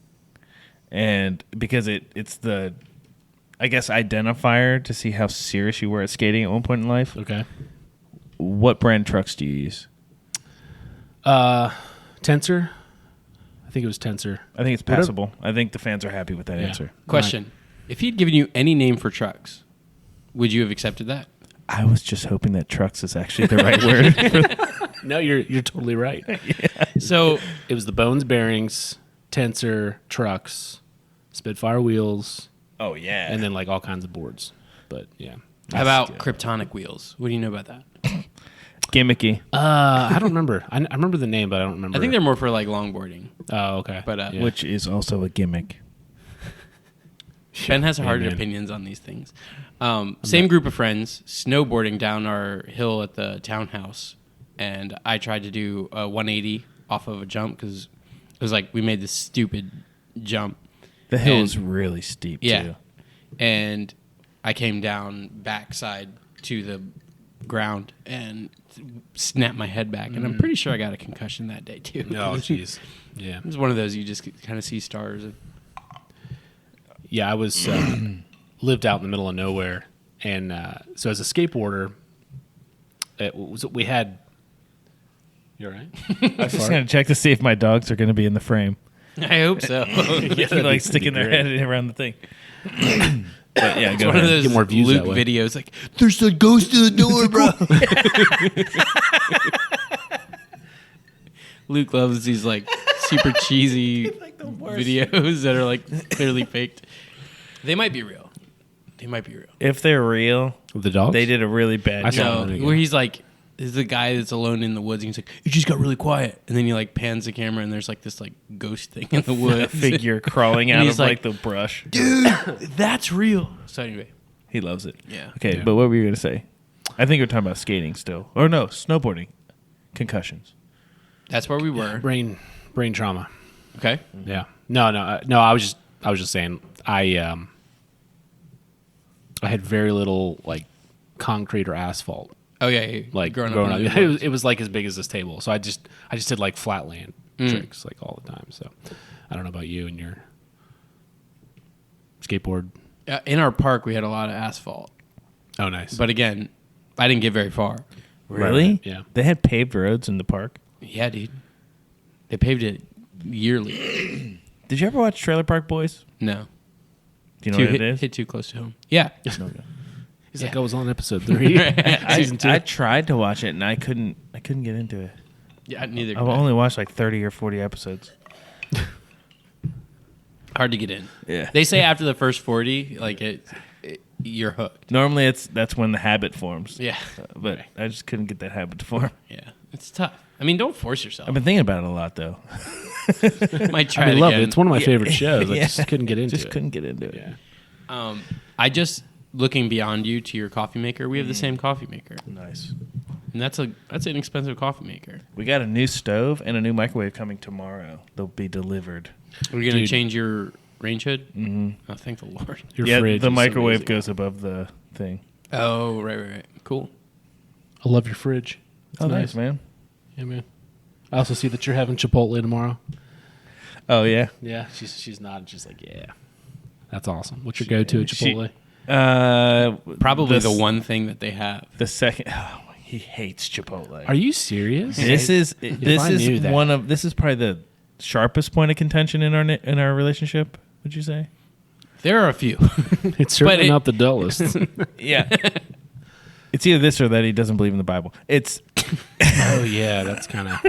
and because it's the, I guess, identifier to see how serious you were at skating at one point in life. Okay. What brand trucks do you use? Tensor. I think it was Tensor. I think it's passable. I think the fans are happy with that Yeah. answer. Question: if he'd given you any name for trucks, would you have accepted that? I was just hoping that trucks is actually the right word. No, you're totally right. So It was the Bones bearings, Tensor, trucks, Spitfire wheels, Oh yeah, and then like all kinds of boards. But yeah. how about Kryptonic wheels? What do you know about that? gimmicky. I don't remember. I remember the name, but I don't remember. I think they're more for like longboarding. Oh, okay. But Yeah. Which is also a gimmick. Ben has hard Amen. opinions on these things. Same group of friends snowboarding down our hill at the townhouse, and I tried to do a 180 off of a jump because it was like we made this stupid jump. The hill And- is really steep Yeah, too. and I came down backside to the ground and snapped my head back, and I'm pretty sure I got a concussion that day too. Oh, jeez. Yeah. It's one of those you just kind of see stars. Yeah, I was lived out in the middle of nowhere, and so as a skateboarder, we had. You all right? I was just gonna check to see if my dogs are gonna be in the frame. I hope so. They keep, like sticking their head around the thing. But yeah, It's go one of ahead. those Get more views Luke that way. videos like, there's a ghost in the door, bro. Luke loves these like super cheesy videos that are like clearly faked. They might be real. They might be real. If they're real, With the dogs? they did a really bad I job. saw No, them again. where he's like, there's the guy that's alone in the woods, and he's like, it just got really quiet. And then he like pans the camera, and there's like this like ghost thing in the A woods. figure crawling And out he's of like like, the brush. Dude, that's real. So anyway, He loves it. Yeah. Okay, Yeah. but what were you gonna say? I think we're talking about skating still, or no, snowboarding, concussions. that's where we were. brain trauma. Okay. Yeah. No. I was just saying. I had very little like concrete or asphalt. Oh yeah, Like growing growing up. up, in the woods. it was like as big as this table. So I just did like flatland Mm. tricks like all the time. So I don't know about you and your skateboard. In our park, we had a lot of asphalt, Oh, nice. but again, I didn't get very far. Really? right, yeah. They had paved roads in the park. Yeah, dude. They paved it yearly. Did you ever watch Trailer Park Boys? No. Do you know Too what it is? hit too close to home. Yeah. He's Yeah. like, I was on episode 3, season 2. I tried to watch it and I couldn't get into it. Yeah, neither. I've could I. only watched like 30 or 40 episodes. Hard to get in. Yeah. They say after the first 40, like you're hooked. Normally that's when the habit forms. Yeah. But I just couldn't get that habit to form. Yeah. It's tough. I mean, don't force yourself. I've been thinking about it a lot though. Might try I it love again. it. It's one of my favorite shows. I Yeah. just couldn't get into Just it. couldn't get into it. Yeah. I just looking beyond you to your coffee maker. We have the same coffee maker, Nice. and that's an inexpensive coffee maker. We got a new stove and a new microwave coming tomorrow. They'll be delivered. Are you gonna Dude. change your range hood? Mm-hmm. Oh, thank the Lord. Your yeah, fridge the is microwave amazing. goes above the thing. Oh, right. Cool. I love your fridge. It's Oh, nice, man. Yeah, man. I also see that you're having Chipotle tomorrow. Oh, yeah. Yeah, she's nodding. She's like, yeah, that's awesome. What's your go-to at She- Chipotle? Probably the s- one thing that they have. The second. Oh, he hates Chipotle. Are you serious? This is I this knew is that. one of this is probably the sharpest point of contention in our relationship. Would you say? There are a few. It's certainly it- not the dullest. Yeah. It's either this or that he doesn't believe in the Bible. It's Oh yeah, that's kind of.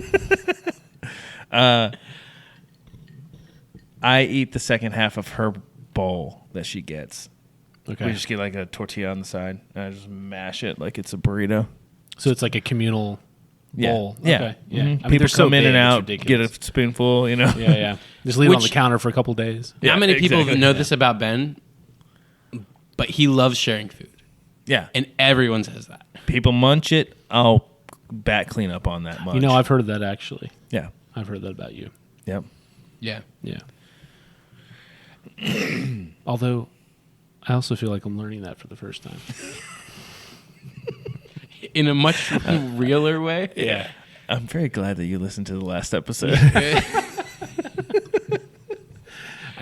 I eat the second half of her bowl that she gets. Okay. We just get like a tortilla on the side, and I just mash it like it's a burrito. So it's like a communal bowl. Yeah. Okay. Yeah. Mhm. I mean, People they're so come in big, and it's out, get a ridiculous. spoonful. You know. Yeah. Just leave it on the Which- counter for a couple days. Yeah, How many people exactly. know this about Ben? But he loves sharing food, Yeah. and everyone says that. People munch it. I'll back clean up on that munch. You know, I've heard that actually. yeah. I've heard that about you. Yep. Yeah. Yeah. Although, I also feel like I'm learning that for the first time. In a much realer way. Yeah. I'm very glad that you listened to the last episode. I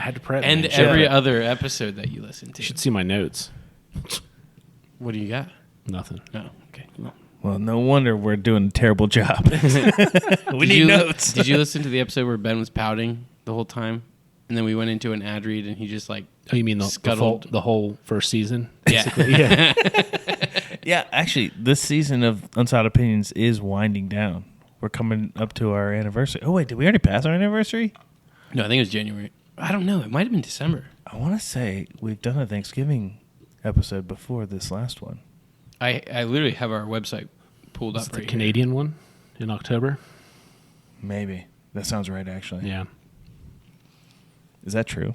had to prep. And man. every Yeah. other episode that you listen You to. should see my notes. What do you got? Nothing. No. Okay. Well, Well, no wonder we're doing a terrible job. we Did need you- notes. Did you listen to the episode where Ben was pouting the whole time? And then we went into an ad read and he just like, Oh, you mean the Scuttled. whole first season? yeah. Yeah. Yeah, actually, this season of Unsolid Opinions is winding down. We're coming up to our anniversary. Oh, wait, did we already pass our anniversary? No, I think it was January. I don't know. It might have been December. I want to say we've done a Thanksgiving episode before this last one. I literally have our website pulled It's up the right here. Canadian one in October. Maybe. That sounds right, actually. Yeah. Is that true?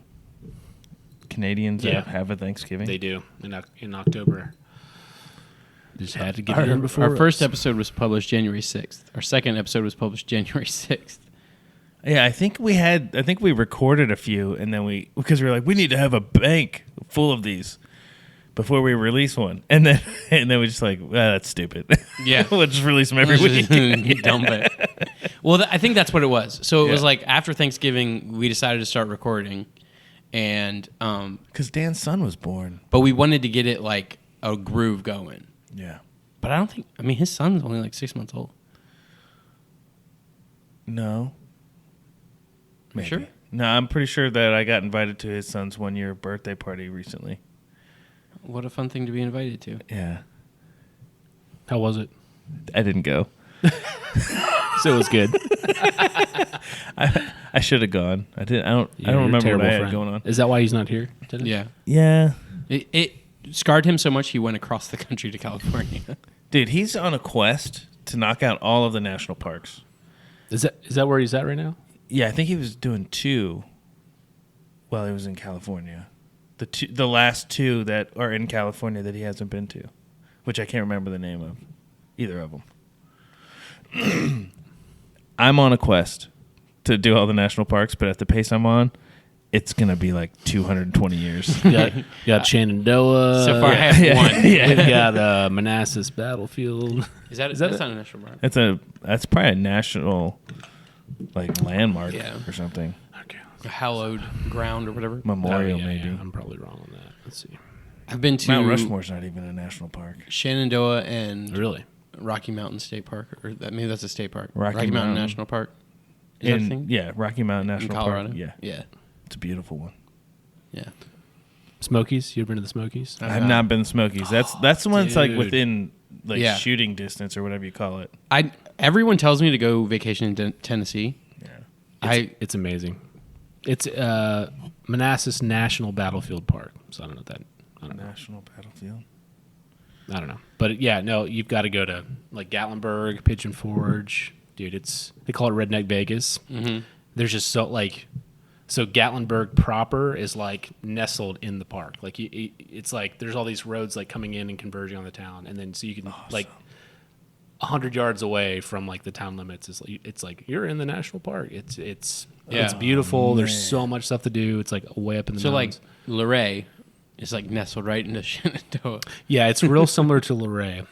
Canadians Yeah. have a Thanksgiving? They do in October. Just had to get it in before Our first us. episode was published January 6th. Our second episode was published January 6th. Yeah, I think we recorded a few, and then because we were like, we need to have a bank full of these before we release one, and then we just like, that's stupid. Yeah. We'll just release them every week. Dump it. Well, I think that's what it was. So it was Yeah. like after Thanksgiving, we decided to start recording, and Because Dan's son was born. but we wanted to get it like a groove going. Yeah. But I don't think. I mean, his son's only like 6 months old. No. Maybe. Sure? No, I'm pretty sure that I got invited to his son's 1-year birthday party recently. What a fun thing to be invited to. Yeah. How was it? I didn't go. So it was good. I should have gone. I didn't. I don't You're a remember what terrible I had friend. going on. Is that why he's not here today? Yeah. Yeah. It scarred him so much he went across the country to California. Dude, he's on a quest to knock out all of the national parks. Is that where he's at right now? Yeah, I think he was doing 2 while he was in California. The last 2 that are in California that he hasn't been to, which I can't remember the name of either of them. I'm on a quest to do all the national parks, but at the pace I'm on, it's going to be like 220 years. You got Shenandoah. So far, I have one. We've got Manassas Battlefield. That's it? not a national park. That's probably a national like landmark Yeah. or something. Okay. A hallowed ground or whatever. Memorial yeah, maybe. yeah, I'm probably wrong on that. Let's see. I've been to Mount Rushmore's not even a national park. Shenandoah and Really? Rocky Mountain State Park, or maybe that's a state park. Rocky Mountain Mountain. National Park. Is that a thing? Yeah, Rocky Mountain In National Colorado. Park. Yeah, Yeah. it's a beautiful one. Yeah. Smokies? You ever been to the Smokies? I've I've not. not been to Smokies. That's the one that's like dude. within like Yeah. shooting distance or whatever you call it. Everyone tells me to go vacation in Tennessee. Yeah. It's amazing. It's Manassas National Battlefield Park. So I don't know what that. I don't know. National Battlefield. I don't know. But yeah, no, you've got to go to like Gatlinburg, Pigeon Forge. Dude, they call it Redneck Vegas. Mm-hmm. There's just so Gatlinburg proper is like nestled in the park. Like it's like there's all these roads like coming in and converging on the town, and then so you can like 100 yards away from like the town limits. It's like you're in the national park. It's beautiful. There's so much stuff to do. It's like way up in the So like mountains. Luray is like nestled right into Shenandoah. Yeah, it's real similar to Luray.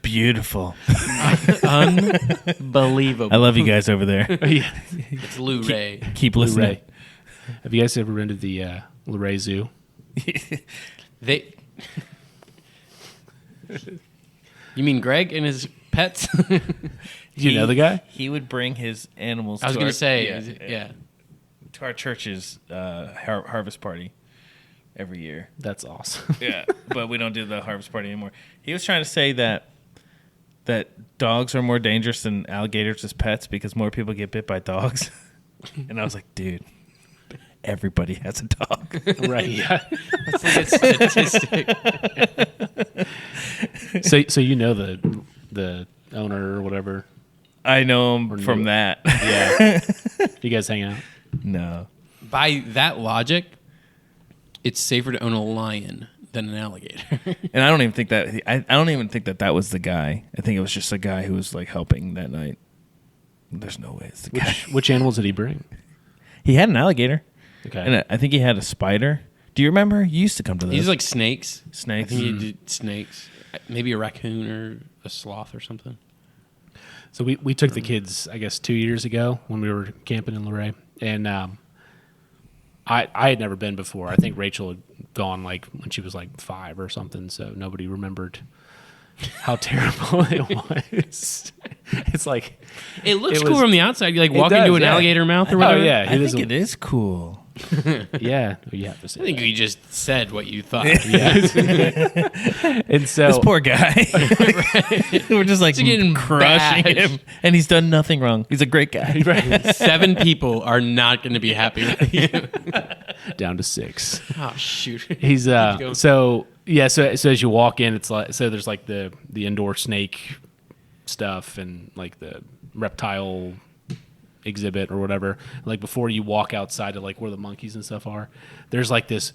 Beautiful. Unbelievable. I love you guys over there. Yeah. It's Luray. Keep listening. Luray. Have you guys ever been to the Luray Zoo? They. You mean Greg and his pets? Do you know the guy? He would bring his animals. I was to going our- to say, yeah. to our church's harvest party every year. That's awesome. Yeah, but we don't do the harvest party anymore. He was trying to say that dogs are more dangerous than alligators as pets because more people get bit by dogs. And I was like, dude, everybody has a dog. Right. Yeah. That's like a statistic. So you know the owner or whatever. I know him Or from no. that. Yeah. You guys hang out. No. By that logic, it's safer to own a lion than an alligator. And I don't even think that I don't even think that was the guy. I think it was just a guy who was like helping that night. There's no way it's the guy. Which animals did he bring? He had an alligator. Okay. And I think he had a spider. Do you remember? You used to come to those. These like snakes. I Snakes. think he did snakes. Maybe a raccoon or a sloth or something. So we took the kids, I guess, 2 years ago when we were camping in Luray, and I had never been before. I think Rachel had gone like when she was like 5 or something, so nobody remembered how terrible it was. It's like It looks It cool was- from the outside. You like It walk does, into an yeah. alligator mouth or Oh, whatever. yeah. I think doesn't- it is cool. yeah, you have to say. I think that. you just said what you thought. And so This poor guy. We're just like It's getting crushing bad. him, and he's done nothing wrong. He's a great guy. 7 people are not going to be happy with you. down to 6. Oh shoot. He's go. so as you walk in, it's like there's like the indoor snake stuff and like the reptile exhibit or whatever, like before you walk outside to like where the monkeys and stuff are, there's like this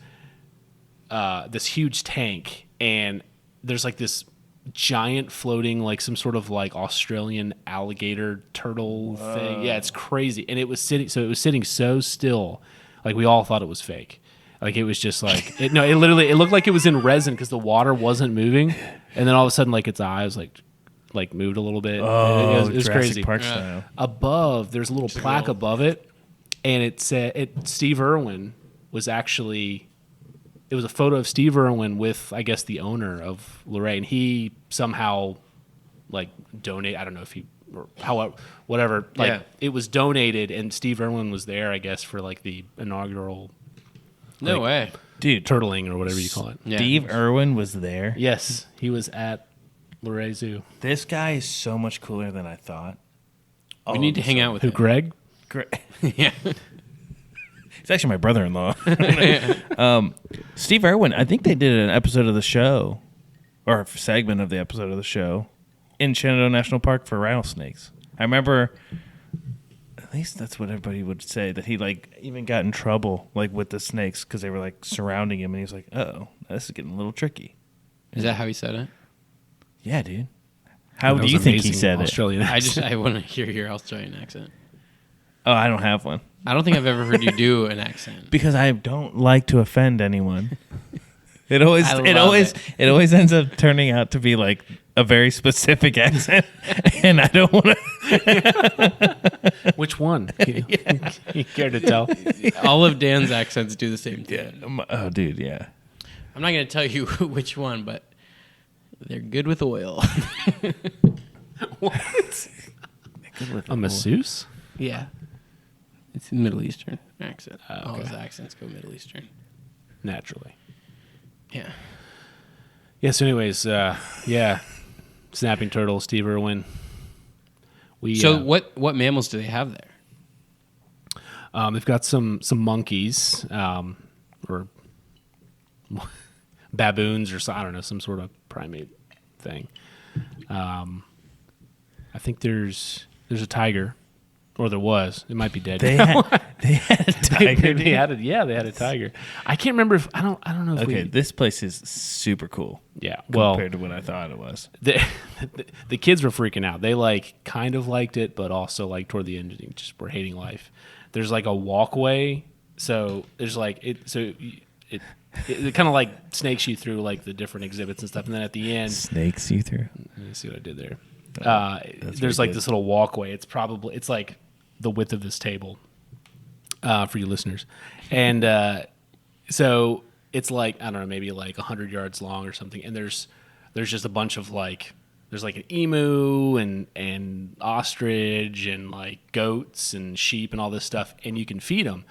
huge tank, and there's like this giant floating like some sort of like Australian alligator turtle thing. Yeah, it's crazy. And it was sitting so still, like we all thought it was fake. Like it was just like it looked like it was in resin because the water wasn't moving, and then all of a sudden like its eyes like moved a little bit. Oh, it was Jurassic crazy. Park style. Above, there's a little plaque above it, and it said Steve Irwin was actually. It was a photo of Steve Irwin with, I guess, the owner of Luray, and he somehow, like, donated. I don't know if he, or how, whatever. Like, Yeah. it was donated, and Steve Irwin was there, I guess, for like the inaugural. No way. Dude, Turtling or whatever you call it. Yeah. Steve Irwin was there. Yes, he was at Luray Zoo. This guy is so much cooler than I thought. We need to hang out with Who, him. Greg? Yeah. He's actually my brother-in-law. Steve Irwin, I think they did an episode of the show, or a segment of the episode of the show, in Shenandoah National Park for rattlesnakes. I remember, at least that's what everybody would say, that he like even got in trouble like with the snakes because they were like surrounding him, and he was like, "Oh, this is getting a little tricky." Is that how he said it? Yeah, dude. How That do was you think he amazing said it? Australian I want to hear your Australian accent. Oh, I don't have one. I don't think I've ever heard you do an accent. Because I don't like to offend anyone. It always I it love always it. it always ends up turning out to be like a very specific accent, and I don't want to. Which one? You care to tell? All of Dan's accents do the same thing. Oh, dude, yeah. I'm not going to tell you which one, but they're good with oil. What? A masseuse? Yeah. It's a Middle Eastern accent. Oh, All okay. his accents go Middle Eastern. Naturally. Yeah. Yeah, so anyways, yeah. Snapping turtle, Steve Irwin. So what mammals do they have there? They've got some monkeys, or baboons, or I don't know, some sort of primate thing. I think there's a tiger, or there was. It might be dead. They now. had a tiger. they had a tiger. I can't remember if I don't know if Okay, we. this place is super cool. Yeah, well, Compared to what I thought it was. the kids were freaking out. They like kind of liked it, but also like toward the end, just were hating life. There's like a walkway, so there's like it. So it kind of like snakes you through like the different exhibits and stuff, and then at the end, Snakes you through. let me see what I did there. That's There's very like good. this little walkway. It's like the width of this table for you listeners, and so it's like I don't know, maybe like 100 yards long or something. And there's just a bunch of like there's like an emu and ostrich and like goats and sheep and all this stuff, and you can feed them.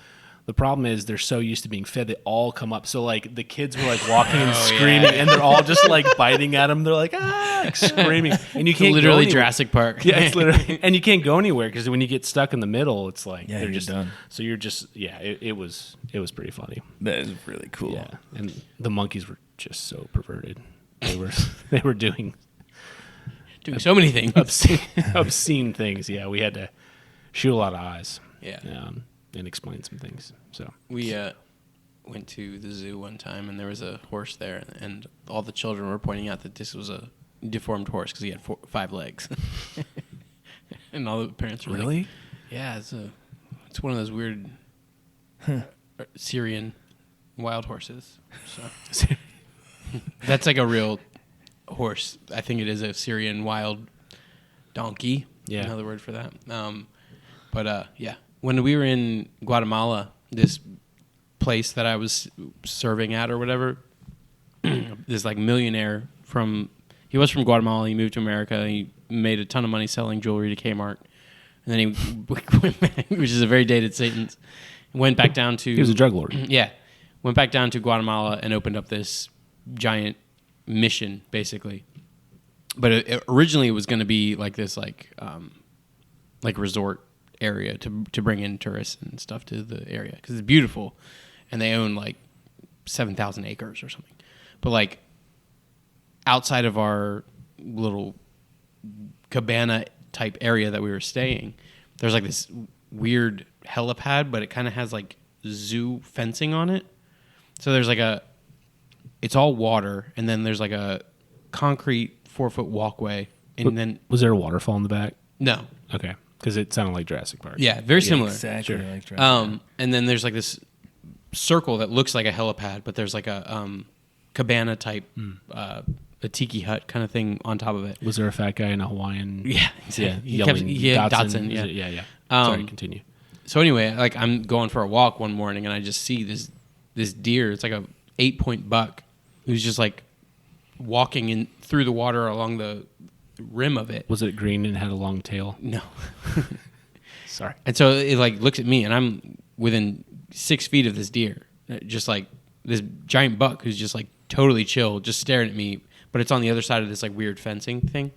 The problem is they're so used to being fed, they all come up. So like the kids were like walking and screaming, and they're all just like biting at them. They're like like, screaming, and you can't Literally go anywhere. Jurassic Park. Yeah, it's literally, and you can't go anywhere because when you get stuck in the middle, it's like Yeah, they're you're just done. So you're just it was pretty funny. That is really cool. Yeah, and the monkeys were just so perverted. They were doing Doing so many things. obscene things. Yeah, we had to shoot a lot of eyes. Yeah. And explain some things. So We went to the zoo one time, and there was a horse there, and all the children were pointing out that this was a deformed horse because he had 5 legs. And all the parents were like, yeah, it's one of those weird Syrian wild horses. So that's like a real horse. I think it is a Syrian wild donkey. Yeah. Another word for that. Yeah. When we were in Guatemala, this place that I was serving at or whatever, this like millionaire he was from Guatemala. He moved to America. He made a ton of money selling jewelry to Kmart. And then he went back, which is a very dated sentence. Went back down to... he was a drug lord. Yeah. Went back down to Guatemala and opened up this giant mission, basically. But originally it was going to be like this like resort area to bring in tourists and stuff to the area because it's beautiful. And they own like 7,000 acres or something. But like outside of our little cabana type area that we were staying, there's like this weird helipad, but it kind of has like zoo fencing on it. So there's like it's all water, and then there's like a concrete 4-foot walkway, and then Was there a waterfall in the back? no, Okay, because it sounded like Jurassic Park. yeah, very similar. Exactly. Sure. Like Jurassic. And then there's like this circle that looks like a helipad, but there's like a cabana type, a tiki hut kind of thing on top of it. Was there a fat guy in a Hawaiian? Yeah, Yeah. yelling, Dotson. Is Yeah. it? Yeah. Um, Sorry, continue. So anyway, like I'm going for a walk one morning, and I just see this deer. It's like a 8-point buck who's just like walking in through the water along the rim of it. Was it green and had a long tail? No. Sorry. And so it like looks at me, and I'm within 6 feet of this deer, just like this giant buck who's just like totally chill, just staring at me. But it's on the other side of this like weird fencing thing.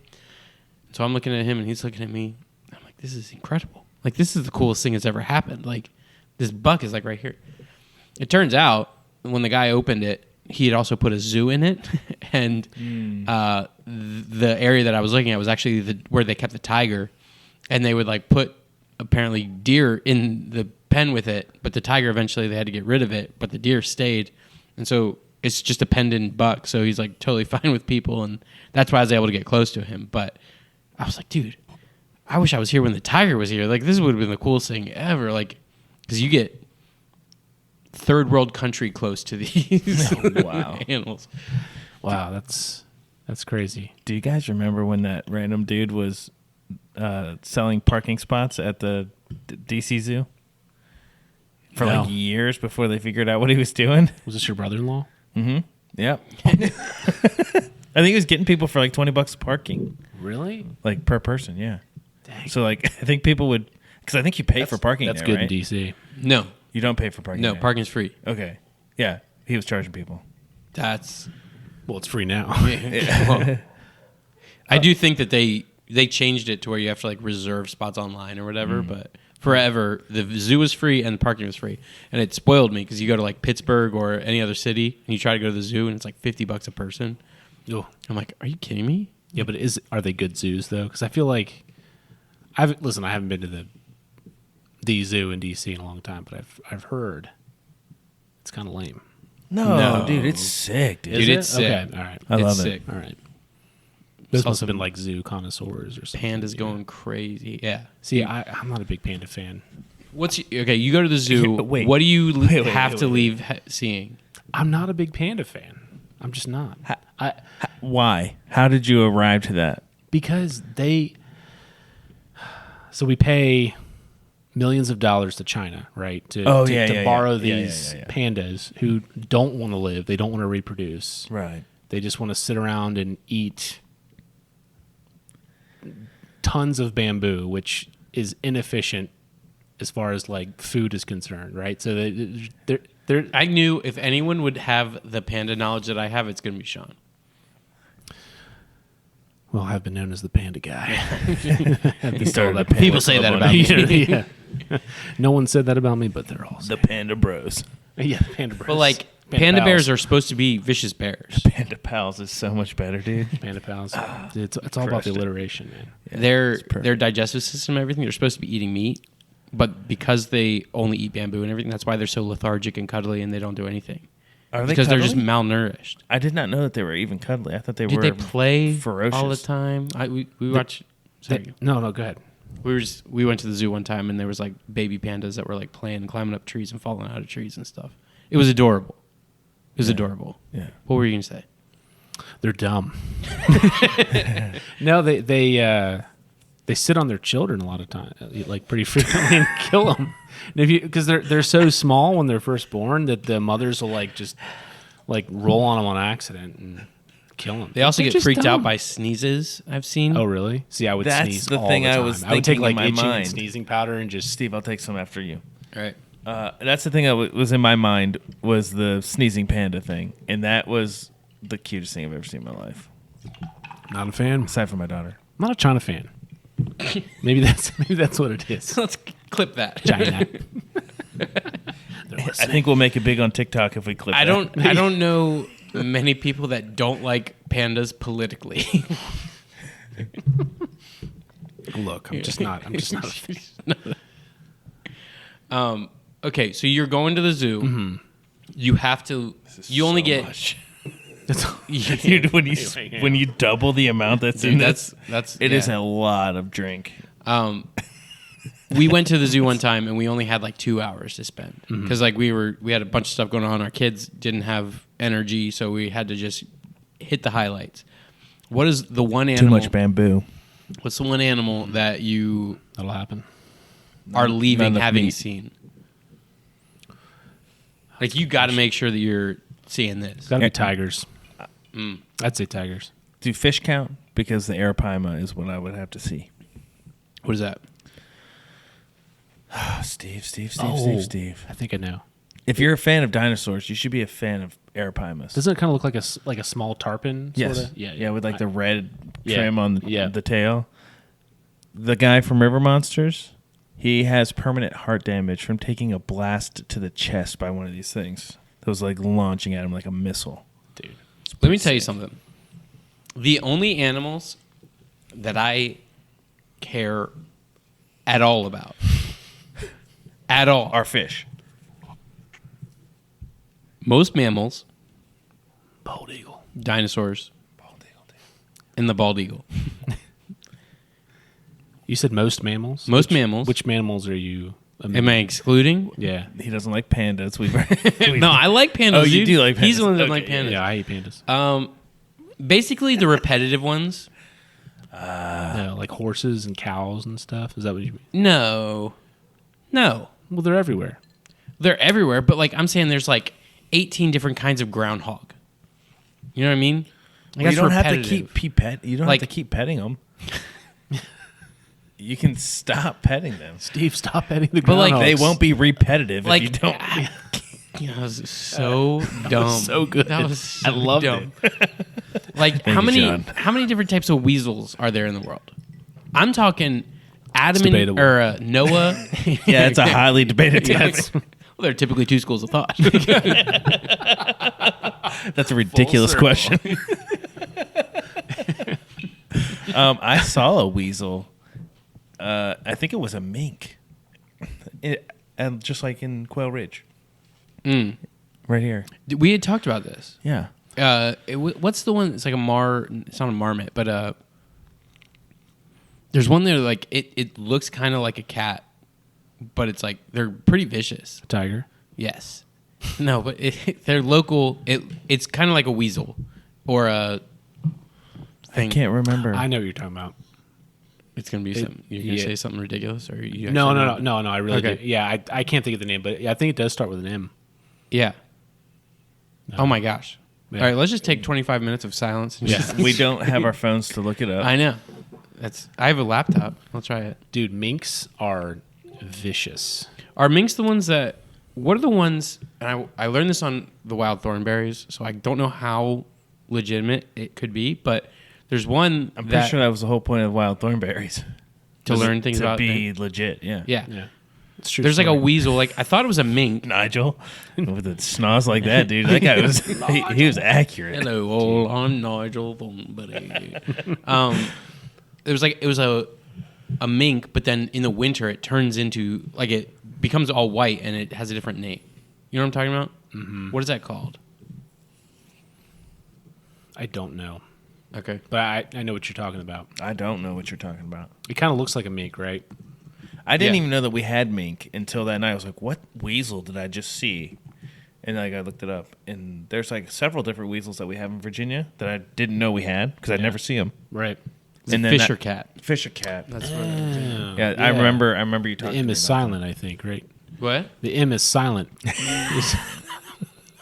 So I'm looking at him, and he's looking at me. I'm like, this is incredible. Like, this is the coolest thing that's ever happened. Like, this buck is like right here. It turns out when the guy opened it, he had also put a zoo in it, and the area that I was looking at was actually where they kept the tiger, and they would like put apparently deer in the pen with it, but the tiger eventually they had to get rid of it, but the deer stayed, and so it's just a penned-in buck, so he's like totally fine with people, and that's why I was able to get close to him. But I was like, dude, I wish I was here when the tiger was here. Like, this would have been the coolest thing ever. Like, because you get third world country close to these Wow. animals. Wow, that's crazy. Do you guys remember when that random dude was selling parking spots at the DC Zoo for No. like years before they figured out what he was doing? Was this your brother-in-law? Yep. I think he was getting people for like $20 parking, Really? like per person. Yeah. Dang. So like, I think people would, because I think you pay for parking. That's there, good right? in DC. No, You don't pay for parking. no, there. parking's free. Okay. Yeah, he was charging people. That's Well, it's free now. well, I do think that they changed it to where you have to like reserve spots online or whatever, but forever the zoo was free and the parking was free, and it spoiled me because you go to like Pittsburgh or any other city and you try to go to the zoo and it's like $50 a person. Oh. I'm like, are you kidding me? Yeah, but are they good zoos though? Because I feel like I haven't been to the zoo in DC in a long time, but I've heard it's kind of lame. No, dude, it's sick, dude. Dude, Is it's it? sick. Okay, all right, I love It's it. sick. all right. Those must also have been like zoo connoisseurs or something. Pandas going crazy. Yeah. See, I'm not a big panda fan. Okay? You go to the zoo. Wait. What do you Wait, have wait, to wait. leave seeing? I'm not a big panda fan. I'm just not. Why? How did you arrive to that? Because so we pay millions of dollars to China, right? To borrow these pandas who don't want to live, they don't want to reproduce. Right. They just want to sit around and eat tons of bamboo, which is inefficient as far as like food is concerned, right? So they're I knew if anyone would have the panda knowledge that I have, it's going to be Sean. well, I've been known as the panda guy. He started a People say that about me. Yeah. No one said that about me, but they're all The Panda Bros. yeah, panda bros. But like panda pals. bears are supposed to be vicious bears. Panda Pals is so much better, dude. Panda pals. It's all about crushed the it. alliteration, man. Their digestive system and everything, they're supposed to be eating meat, but because they only eat bamboo and everything, that's why they're so lethargic and cuddly and they don't do anything. Are they Because they're just cuddly? malnourished. I did not know that they were even cuddly. I thought they Did were they play ferocious. all the time? We watch. Sorry. No, go ahead. We went to the zoo one time and there was like baby pandas that were like playing, climbing up trees and falling out of trees and stuff. It was adorable. It was adorable. Yeah. What were you gonna say? They're dumb. No, they sit on their children a lot of time, like pretty frequently, and kill them. Because they're so small when they're first born that the mothers will like just like roll on them on accident and kill them. They also They're get just freaked dumb. out by sneezes. I've seen. Oh, really? See, I would That's sneeze the all thing the I time. was I would take thinking like in my itching mind. and sneezing powder and just Steve, I'll take some after you. All right. That's the thing that was in my mind was the sneezing panda thing, and that was the cutest thing I've ever seen in my life, not a fan. aside from my daughter. I'm not a China fan. maybe that's what it is. Let's clip that. China. I think we'll make it big on TikTok if we clip. I that. don't know many people that don't like pandas politically. Look, I'm just not. A fan. Okay, so you're going to the zoo. Mm-hmm. You have to. You only get. Dude, when you double the amount that's in this, it is a lot of drink. We went to the zoo one time and we only had like 2 hours to spend because like we had a bunch of stuff going on. Our kids didn't have energy, so we had to just hit the highlights. What is the one animal? Too much bamboo. What's the one animal that you That'll happen. are leaving None of having meat. seen? Like you got to make sure that you're seeing this. Gotta be tigers. I'd say tigers. Do fish count? Because the arapaima is what I would have to see. What is that? Steve. I think I know. If you're a fan of dinosaurs, you should be a fan of arapaimas. Doesn't it kind of look like a small tarpon? Yes. Sorta? Yeah, with like the red Yeah. trim on the tail. The guy from River Monsters, he has permanent heart damage from taking a blast to the chest by one of these things. That was like launching at him like a missile. Dude. Let me tell you something. The only animals that I care at all about, at all, Are fish. most mammals, Bald eagle. dinosaurs, and the bald eagle. You said most mammals? Most mammals. Which mammals are you? Am I excluding? Yeah. He doesn't like pandas. No, I like pandas. Oh, you dude. do like He's the pandas. one that Okay, like pandas. Yeah, I eat pandas. Basically, the repetitive ones. No, like horses and cows and stuff. Is that what you mean? No. Well, they're everywhere. They're everywhere, but like I'm saying there's like 18 different kinds of groundhog. You know what I mean? Like, you don't that's have to repetitive. keep pet. You don't Like- have to keep petting them. You can stop petting them. Steve, stop petting the But, like, groundhogs. They won't be repetitive Like if you don't. That was so dumb. so good. That was so I loved dumb. Like how you, many John. how many different types of weasels are there in the world? I'm talking Adam and debatable. Noah. Yeah, it's a highly debated Yeah, topic. it's- well, there are typically two schools of thought. That's a ridiculous circle. question. I saw a weasel. I think it was a mink. And just like in Quail Ridge. Right here. We had talked about this. Yeah. What's the one? It's like it's not a marmot, but there's one there like it looks kind of like a cat, but it's like they're pretty vicious. Tiger. Yes. No, but they're local. It's kind of like a weasel or a thing. I can't remember. I know what you're talking about. It's gonna be something. You're gonna yeah. say something ridiculous, or you? No. actually know? I really Okay. do. Yeah, I can't think of the name, but I think it does start with an M. Yeah. Oh my gosh. Yeah. All right, let's just take 25 minutes of silence. And Yeah. just, We don't have our phones to look it up. I know. I have a laptop. I'll try it. Dude, minks are vicious. Are minks the ones that? What are the ones? And I learned this on the wild thornberries, so I don't know how legitimate it could be, but there's one I'm pretty sure that was the whole point of wild thornberries. to learn things to about. be legit. Yeah. Yeah. Yeah. It's true. There's like a story. weasel. Like I thought it was a mink. Nigel with a snoz like that, dude. That guy was he was accurate. Hello, all I'm Nigel Thornberry. It was a mink, but then in the winter it turns into like it becomes all white and it has a different name. You know what I'm talking about? Mm-hmm. What is that called? I don't know, Okay. but I know what you're talking about. I don't know what you're talking about. It kind of looks like a mink, right? I didn't Yeah. even know that we had mink until that night. I was like, "What weasel did I just see?" And like I looked it up, and there's like several different weasels that we have in Virginia that I didn't know we had because I'd never see them. Right. And then Fish that- or cat? Fish or cat. That's what. Yeah, I remember you The talking. M to me is about silent, I think, right? What? The M is silent.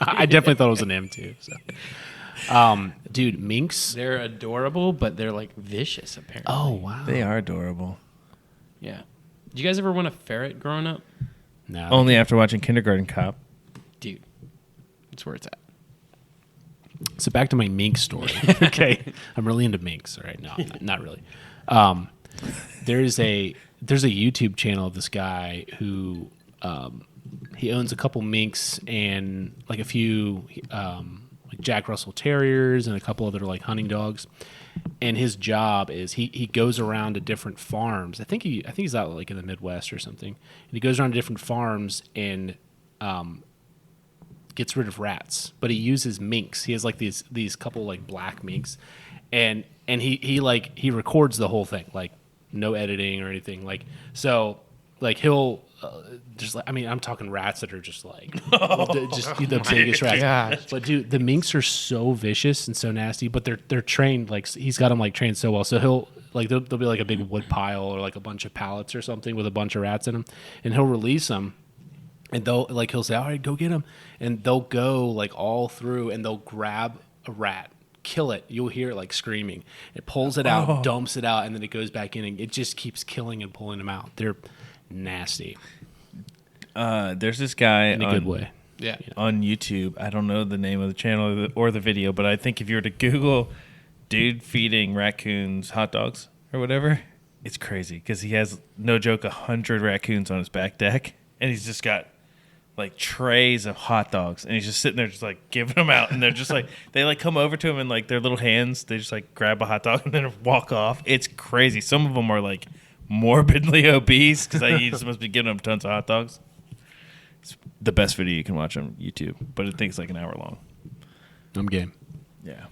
I definitely thought it was an M too. So. Dude, minks. They're adorable, but they're like vicious apparently. Oh wow. that. They are adorable. Yeah. Did you guys ever want a ferret growing up? No. Only after watching Kindergarten Cop. Dude, that's where it's at. So back to my mink story. Okay, I'm really into minks. All right, no, not really. There's a YouTube channel of this guy who he owns a couple minks and like a few like Jack Russell Terriers and a couple other like hunting dogs, and his job is he goes around to different farms. I think he's out like in the Midwest or something, and he goes around to different farms and gets rid of rats. But he uses minks. He has like these couple like black minks, and he records the whole thing, like no editing or anything, like so. Like he'll just like, I mean, I'm talking rats that are just like the biggest rats. gosh. But dude, the minks are so vicious and so nasty. But they're trained, like he's got them like trained so well. So he'll like there'll be like a big wood pile or like a bunch of pallets or something with a bunch of rats in them, and he'll release them. And he'll say, all right, go get them, and they'll go like all through, and they'll grab a rat. Kill it. You'll hear it like screaming. It pulls it out, dumps it out, and then it goes back in, and it just keeps killing and pulling them out. They're nasty There's this guy in a good way. Yeah. on YouTube. I don't know the name of the channel or the video, but I think if you were to Google dude feeding raccoons hot dogs or whatever, it's crazy because he has, no joke, 100 raccoons on his back deck, and he's just got like trays of hot dogs, and he's just sitting there just like giving them out, and they're just like, they like come over to him and like their little hands, they just like grab a hot dog and then walk off. It's crazy. Some of them are like morbidly obese because he just must be giving them tons of hot dogs. It's the best video you can watch on YouTube, but it takes like an hour long. I'm game. Yeah.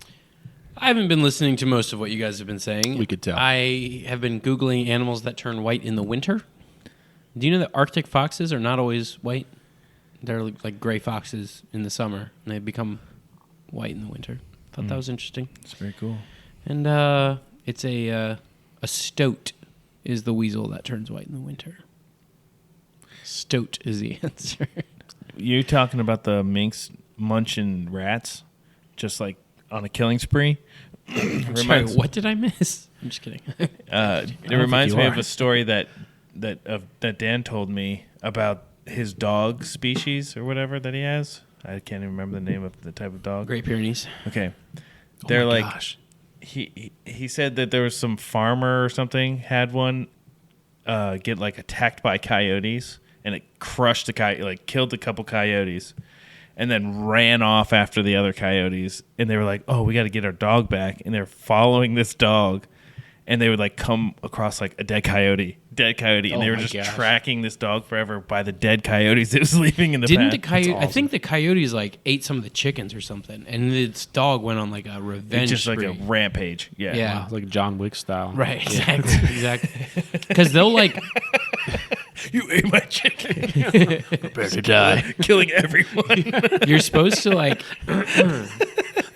I haven't been listening to most of what you guys have been saying. We could tell. I have been Googling animals that turn white in the winter. Do you know that Arctic foxes are not always white? They're like gray foxes in the summer, and they become white in the winter. Thought that was interesting. It's very cool. And it's a stoat is the weasel that turns white in the winter. Stoat is the answer. You talking about the minks munching rats, just like on a killing spree? Sorry, what did I miss? I'm just kidding. It think reminds you me are. of a story that Dan told me about his dog species or whatever that he has. I can't even remember the name of the type of dog. Great Pyrenees. Okay, they're my like gosh. he said that there was some farmer or something had one get like attacked by coyotes, and it crushed the coyote, like killed a couple coyotes, and then ran off after the other coyotes. And they were like, "Oh, we got to get our dog back." And they're following this dog, and they would like come across like a dead coyote, and Oh they were my just gosh. tracking this dog forever by the dead coyotes it was leaving in the Didn't path. the coyote? awesome. I think the coyotes like ate some of the chickens or something, and its dog went on like a revenge It's just like a spree. rampage. Yeah. Yeah. Wow, like John Wick style. Right, exactly. Because they'll like, You ate my chicken. Prepare to die. Killing everyone. you're supposed to like,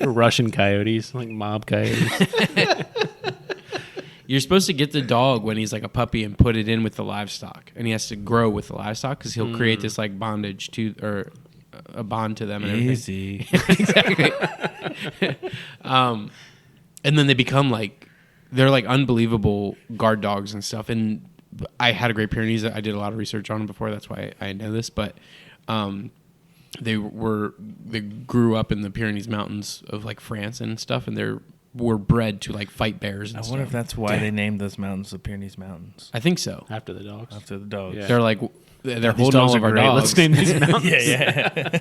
Russian coyotes, like mob coyotes. you're supposed to get the dog when he's like a puppy and put it in with the livestock, and he has to grow with the livestock because he'll create this like bondage to or a bond to them and everything. Easy. Exactly. And then they become like, they're like unbelievable guard dogs and stuff. And I had a Great Pyrenees. I did a lot of research on them before. That's why I know this. But they grew up in the Pyrenees Mountains of like France and stuff, and were bred to like fight bears and I stuff. wonder if that's why they named those mountains the Pyrenees Mountains I think so. After the dogs. after the dogs. Yeah. They're like they're These holding all dogs of are our great. dogs. Let's name these mountains. Yeah.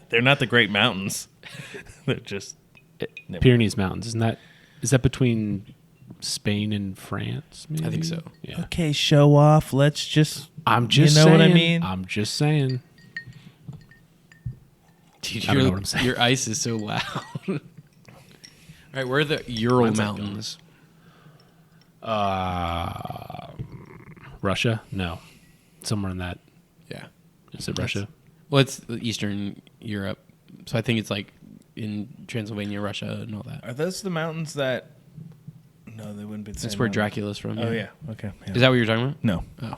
They're not the Great Mountains. They're just Pyrenees Mountains. Is that between Spain and France? Maybe? I think so. Yeah. okay. Show off. Let's just. I'm just You know saying. what I mean? I'm just saying. Dude, I don't know what I'm saying. your ice is so loud. All right, where are the Ural Mine's not Mountains? Russia? No. Somewhere in that. Yeah. Is it Russia? Well, it's Eastern Europe, so I think it's like in Transylvania, Russia, and all that. Are those the mountains that? No, they wouldn't be. The That's same where mountains. Dracula's from. Oh yeah. Okay. Yeah. Is that what you're talking about? No? Oh,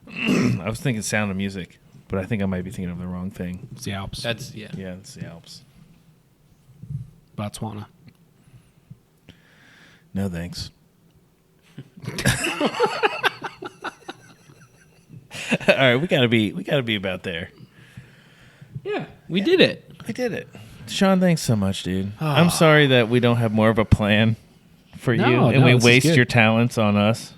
dang. I was thinking Sound of Music, but I think I might be thinking of the wrong thing. It's the Alps. That's yeah. Yeah, it's the Alps. Botswana. No thanks. All right, we gotta be about there. Yeah, we did it. We did it. Sean, thanks so much, dude. I'm sorry that we don't have more of a plan for you, No, and we this is waste good. your talents on us.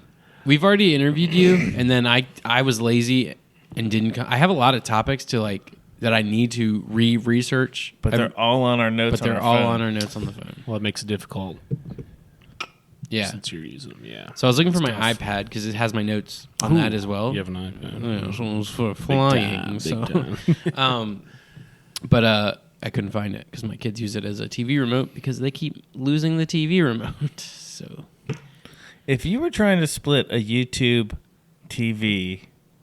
We've already interviewed you, and then I was lazy and didn't. I have a lot of topics to like that I need to research, But they're all on our notes. but they're on our all phone. on our notes on the phone. Well, it makes it difficult. Yeah. Since you're using them, yeah. So I was looking for my Stuff. iPad because it has my notes on that as well. You have an iPad. Yeah, so it was for Big flying. time, So, big time. but I couldn't find it because my kids use it as a TV remote because they keep losing the TV remote. So, If you were trying to split a YouTube TV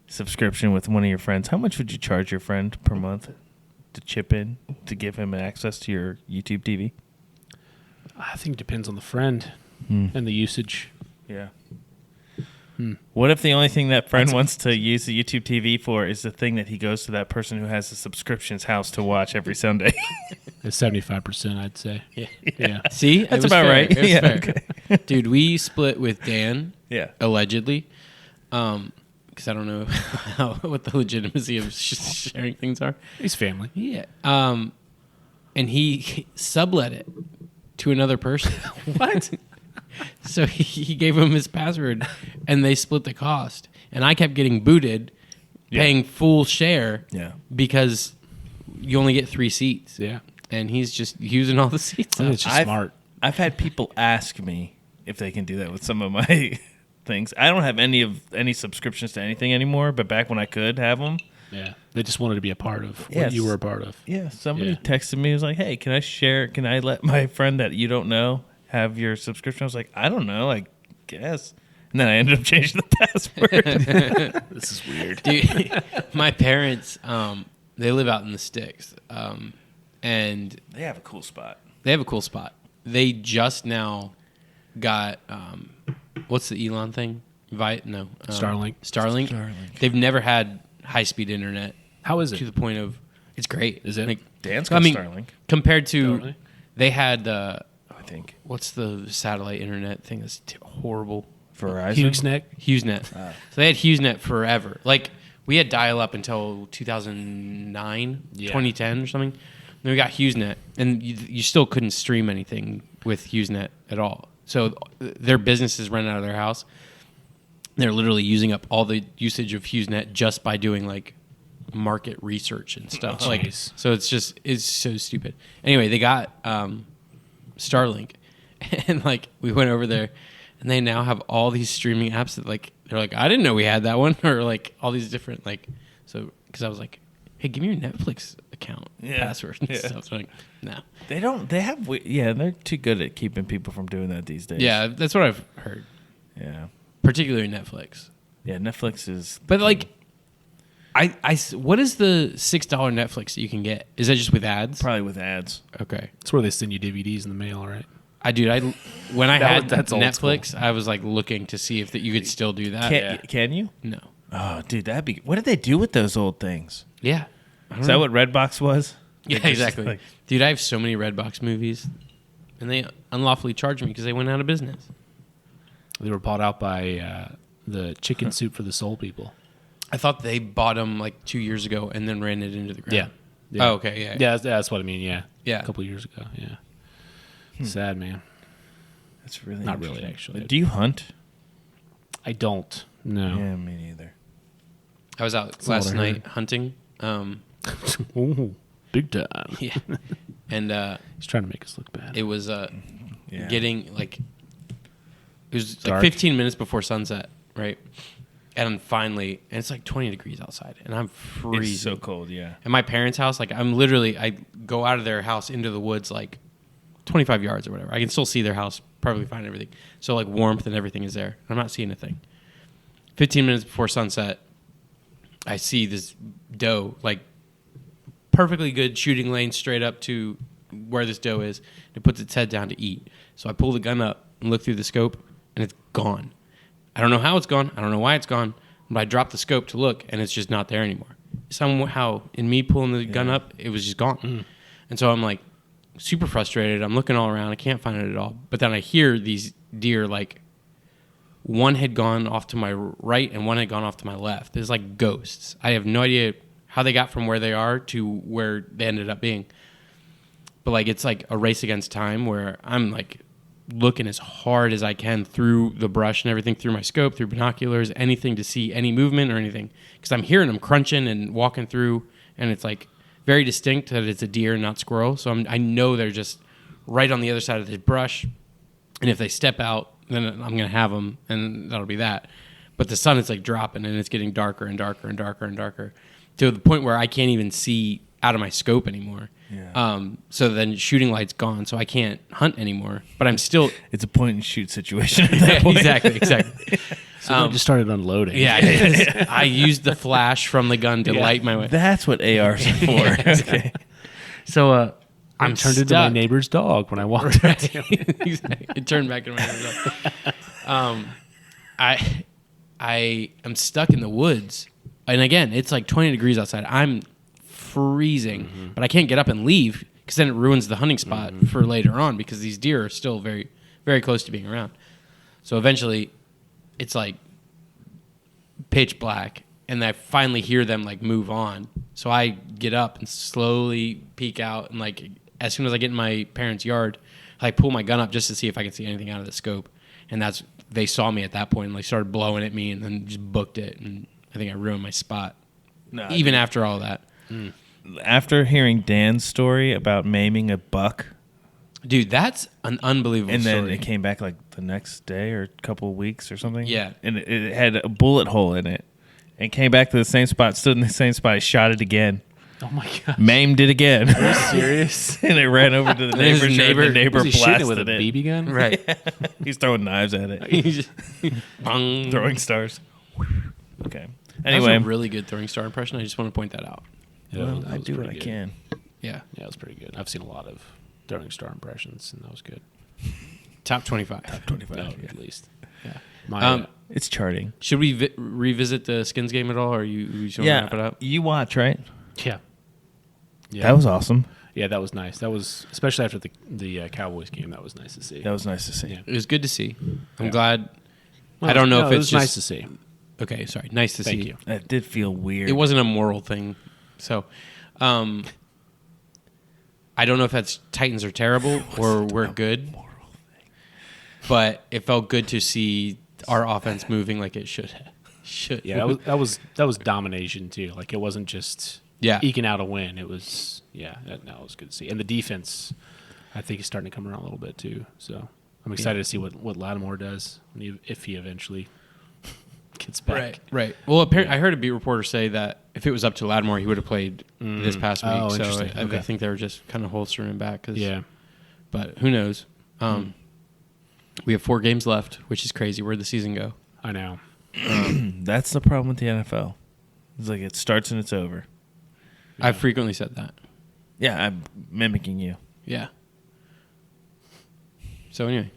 subscription with one of your friends, how much would you charge your friend per month to chip in to give him access to your YouTube TV? I think it depends on the friend and the usage. Yeah. What if the only thing that friend wants to use the YouTube TV for is the thing that he goes to that person who has the subscription's house to watch every Sunday? It's 75%, I'd say. Yeah. see, That's it was about fair. right. It was Yeah, fair. Dude, we split with Dan. Yeah. Allegedly, because I don't know what the legitimacy of sharing things are. He's family. Yeah. And he sublet it to another person. What? So he gave him his password, and they split the cost. And I kept getting booted, paying full share. Yeah. Because you only get 3 seats. Yeah. And he's just using all the seats. I think up. it's just smart. I've had people ask me if they can do that with some of my things. I don't have any subscriptions to anything anymore, but back when I could have them. Yeah. They just wanted to be a part of what Yes. you were a part of. Yeah, somebody Yeah. texted me, was like, "Hey, can I let my friend that you don't know have your subscription?" I was like, "I don't know, I guess." And then I ended up changing the password. This is weird. Dude, my parents, they live out in the sticks. And They have a cool spot. they have a cool spot. They just now got, what's the Elon thing? Starlink. Starlink. They've never had high-speed internet How is to it? the point of, it's great. Is it? Like, Dan's I got mean, Starlink, compared to, Totally. they had the, I think. what's the satellite internet thing that's horrible? Verizon. HughesNet. HughesNet. So they had HughesNet forever. Like, we had dial-up until 2009, Yeah. 2010 or something. Then we got HughesNet, and you still couldn't stream anything with HughesNet at all. So their businesses run out of their house. They're literally using up all the usage of HughesNet just by doing, like, market research and stuff. Oh, Like, jeez. so it's so stupid. Anyway, they got Starlink, and, like, we went over there, and they now have all these streaming apps that, like, they're like, I didn't know we had that one, or, like, all these different, like, so, because I was like, hey, give me your Netflix account password and stuff. So, like, no. They're too good at keeping people from doing that these days. Yeah, that's what I've heard, Yeah. particularly Netflix. Yeah, Netflix is... But, like, what is the $6 Netflix that you can get? Is that just with ads? Probably with ads. Okay. That's where they send you DVDs in the mail, right? When I had that's old Netflix, I was, like, looking to see if you could still do that. Can you? No. Oh, dude, that'd be... What did they do with those old things? Yeah. I don't Is know. that what Redbox was? Yeah, They just, exactly. like- Dude, I have so many Redbox movies, and they unlawfully charged me because they went out of business. They were bought out by the Chicken Soup for the Soul people. I thought they bought them like 2 years ago and then ran it into the ground. Yeah. Oh, okay. Yeah. Yeah, that's what I mean. Yeah. Yeah. A couple years ago. Yeah. Sad, man. That's really Not really, interesting. actually. Do you hunt? I don't. No. Yeah, me neither. I was out That's not last what I night hunting. Ooh, big time. Yeah. And He's trying to make us look bad. it was Yeah. getting like, it was Dark. like 15 minutes before sunset, right? And finally, and it's like 20 degrees outside, and I'm freezing. It's so cold, yeah. At my parents' house, like I go out of their house into the woods like 25 yards or whatever. I can still see their house, perfectly fine and everything. So like warmth and everything is there. I'm not seeing a thing. 15 minutes before sunset, I see this doe, like perfectly good shooting lane straight up to where this doe is. It puts its head down to eat. So I pull the gun up and look through the scope, and it's gone. I don't know how it's gone. I don't know why it's gone. But I dropped the scope to look, and it's just not there anymore. Somehow, in me pulling the gun up, it was just gone. And so I'm like super frustrated. I'm looking all around. I can't find it at all. But then I hear these deer, like one had gone off to my right and one had gone off to my left. There's like ghosts. I have no idea how they got from where they are to where they ended up being. But like it's like a race against time where I'm like looking as hard as I can through the brush and everything, through my scope, through binoculars, anything to see any movement or anything. Because I'm hearing them crunching and walking through, and it's like very distinct that it's a deer, not squirrel. So I know they're just right on the other side of the brush. And if they step out, then I'm gonna have them, and that'll be that. But the sun is like dropping, and it's getting darker and darker and darker and darker, to the point where I can't even see out of my scope anymore. Yeah. So then shooting light's gone, so I can't hunt anymore. But I'm still It's a point and shoot situation at that point. exactly. So they just started unloading. Yeah, it is. I used the flash from the gun to light my way. That's what ARs are for. Okay. So I'm turned into my neighbor's dog when I walked out. Exactly. It turned back into my neighbor's dog. I am stuck in the woods, and again, it's like 20 degrees outside. I'm freezing, but I can't get up and leave because then it ruins the hunting spot for later on because these deer are still very, very close to being around. So eventually, it's like pitch black, and I finally hear them like move on. So I get up and slowly peek out, and like as soon as I get in my parents' yard, I pull my gun up just to see if I can see anything out of the scope. And they saw me at that point, and they started blowing at me, and then just booked it, and I think I ruined my spot. No, Even after all that, after hearing Dan's story about maiming a buck, dude, that's an unbelievable and then story. it came back like the next day or a couple of weeks or something. Yeah. And it had a bullet hole in it. And came back to the same spot, stood in the same spot, shot it again. Oh my god! Maimed it again. Are you serious? And it ran over to the His neighbor's yard, and the neighbor Was he shooting it blasted with a it. BB gun? Right. He's throwing knives at it. Bong. Throwing stars. Okay. That was Anyway, a really good throwing star impression. I just want to point that out. Yeah, well, that I was do what pretty I good. can. Yeah. Yeah, it was pretty good. I've seen a lot of throwing star impressions, and that was good. Top 25. 25. No, yeah. at least. Yeah. My, It's charting. Should we revisit the Skins game at all, or you just want to wrap it up? You watch, right? yeah. Yeah. That was awesome. Yeah, that was nice. That was especially after the Cowboys game. That was nice to see. That was nice to see. Yeah. It was good to see. I'm Yeah. glad. Well, I don't know no, if it it's was just nice to see. okay. Sorry, nice to Thank see. you. That did feel weird. It wasn't a moral thing, so I don't know if that's Titans are terrible or we're good, but it felt good to see our offense moving like it should. Yeah, that was domination too. Like it wasn't just eking out a win. It was that was good to see. And the defense, I think, is starting to come around a little bit too. So I'm excited to see what Lattimore does if he eventually gets back. Right. Well, apparently, I heard a beat reporter say that if it was up to Lattimore, he would have played this past week. Oh, So interesting. I Okay. think they were just kind of holstering him back. Yeah. But who knows? We have 4 games left, which is crazy. Where'd the season go? I know. That's the problem with the NFL. It's like it starts and it's over. I've frequently said that. Yeah, I'm mimicking you. Yeah. So anyway,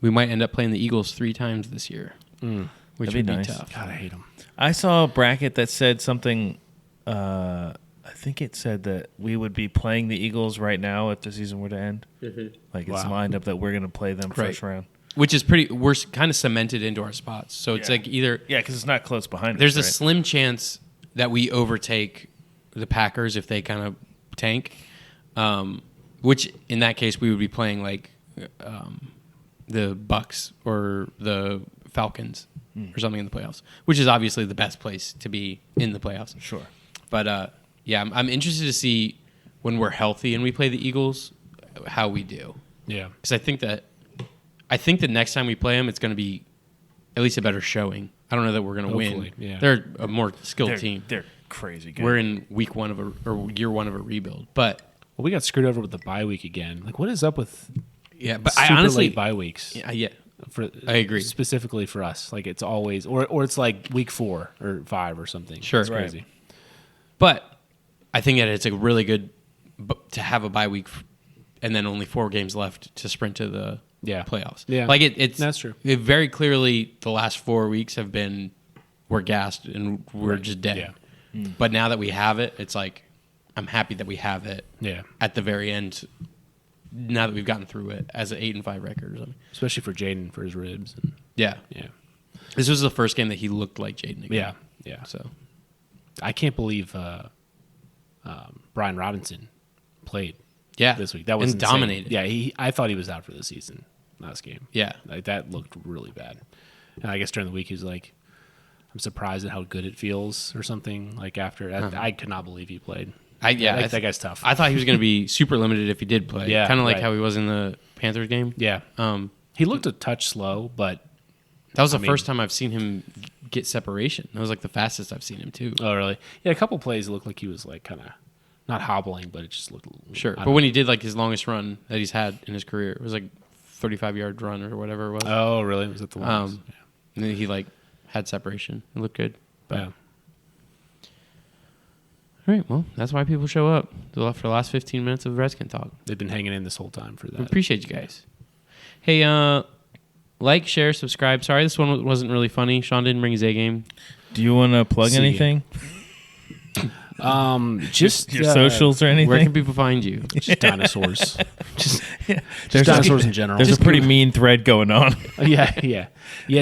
we might end up playing the Eagles 3 times this year, which That'd be would be nice. tough. God, I hate him. I saw a bracket that said something. I think it said that we would be playing the Eagles right now if the season were to end. Like it's Wow. lined up that we're going to play them first round. Which is we're kind of cemented into our spots. So it's Yeah. like either Yeah, because it's not close behind there's us. a right? slim chance that we overtake the Packers if they kind of tank, which in that case we would be playing like the Bucks or the Falcons or something in the playoffs, which is obviously the best place to be in the playoffs. Sure. But yeah, I'm interested to see when we're healthy and we play the Eagles how we do, Yeah. because I think the next time we play them, it's going to be at least a better showing. I don't know that we're going to win. Hopefully, yeah. They're a more skilled team. They're crazy good. We're in year one of a rebuild, but Well, we got screwed over with the bye week again. Like, what is up with yeah, but super I honestly, late bye weeks? yeah, For, I agree. Specifically for us, like it's always, or it's like week 4 or 5 or something. Sure. It's crazy. but I think that it's a really good to have a bye week and then only 4 games left to sprint to the playoffs. Yeah. like it's That's true. It very clearly, the last 4 weeks have been we're gassed and we're just dead. Yeah. But now that we have it, it's like I'm happy that we have it. Yeah. At the very end, now that we've gotten through it as an 8-5 record or something. Especially for Jaden for his ribs. And, Yeah. yeah. This was the first game that he looked like Jaden again. Yeah. Yeah. So I can't believe Brian Robinson played yeah, this week. That was and insane. dominated. Yeah, I thought he was out for the season last game. Yeah. Like that looked really bad. And I guess during the week he was like, I'm surprised at how good it feels or something. Like after I could not believe he played. That guy's tough. I thought he was going to be super limited if he did play. Yeah, Kind of like right. how he was in the Panthers game. Yeah. He looked a touch slow, but That was the first time I've seen him get separation. That was like the fastest I've seen him too. oh really? Yeah, a couple plays it looked like he was like kind of not hobbling, but it just looked Sure, I but don't when he did like his longest run that he's had in his career, it was like 35-yard run or whatever it was. know. Oh really? Was it the longest? And then he like had separation. It looked good. Yeah. All right, well, that's why people show up for the last 15 minutes of Redskin Talk. They've been hanging in this whole time for We that. appreciate you guys. Hey, like, share, subscribe. Sorry, this one wasn't really funny. Sean didn't bring his A game. Do you want to plug See. anything? Just Your socials or anything? Where can people find you? just dinosaurs. just There's dinosaurs in general. There's a pretty mean thread going on. yeah.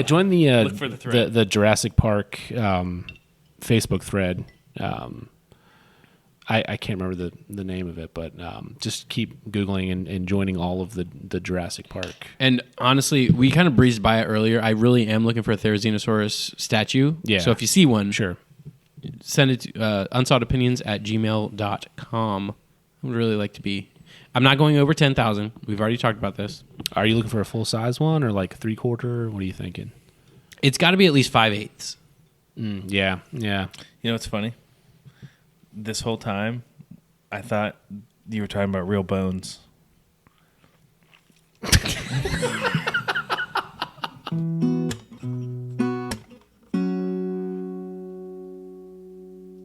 Join the Look for the thread. the Jurassic Park Facebook thread. I can't remember the name of it, but just keep Googling and joining all of the Jurassic Park. And honestly, we kind of breezed by it earlier. I really am looking for a Therizinosaurus statue. Yeah. So if you see one, Sure. send it to unsoughedopinions@gmail.com. I would really like to be. I'm not going over 10,000. We've already talked about this. Are you looking for a full size one or like 3/4? What are you thinking? It's got to be at least 5/8. Yeah. You know what's funny? This whole time, I thought you were talking about real bones.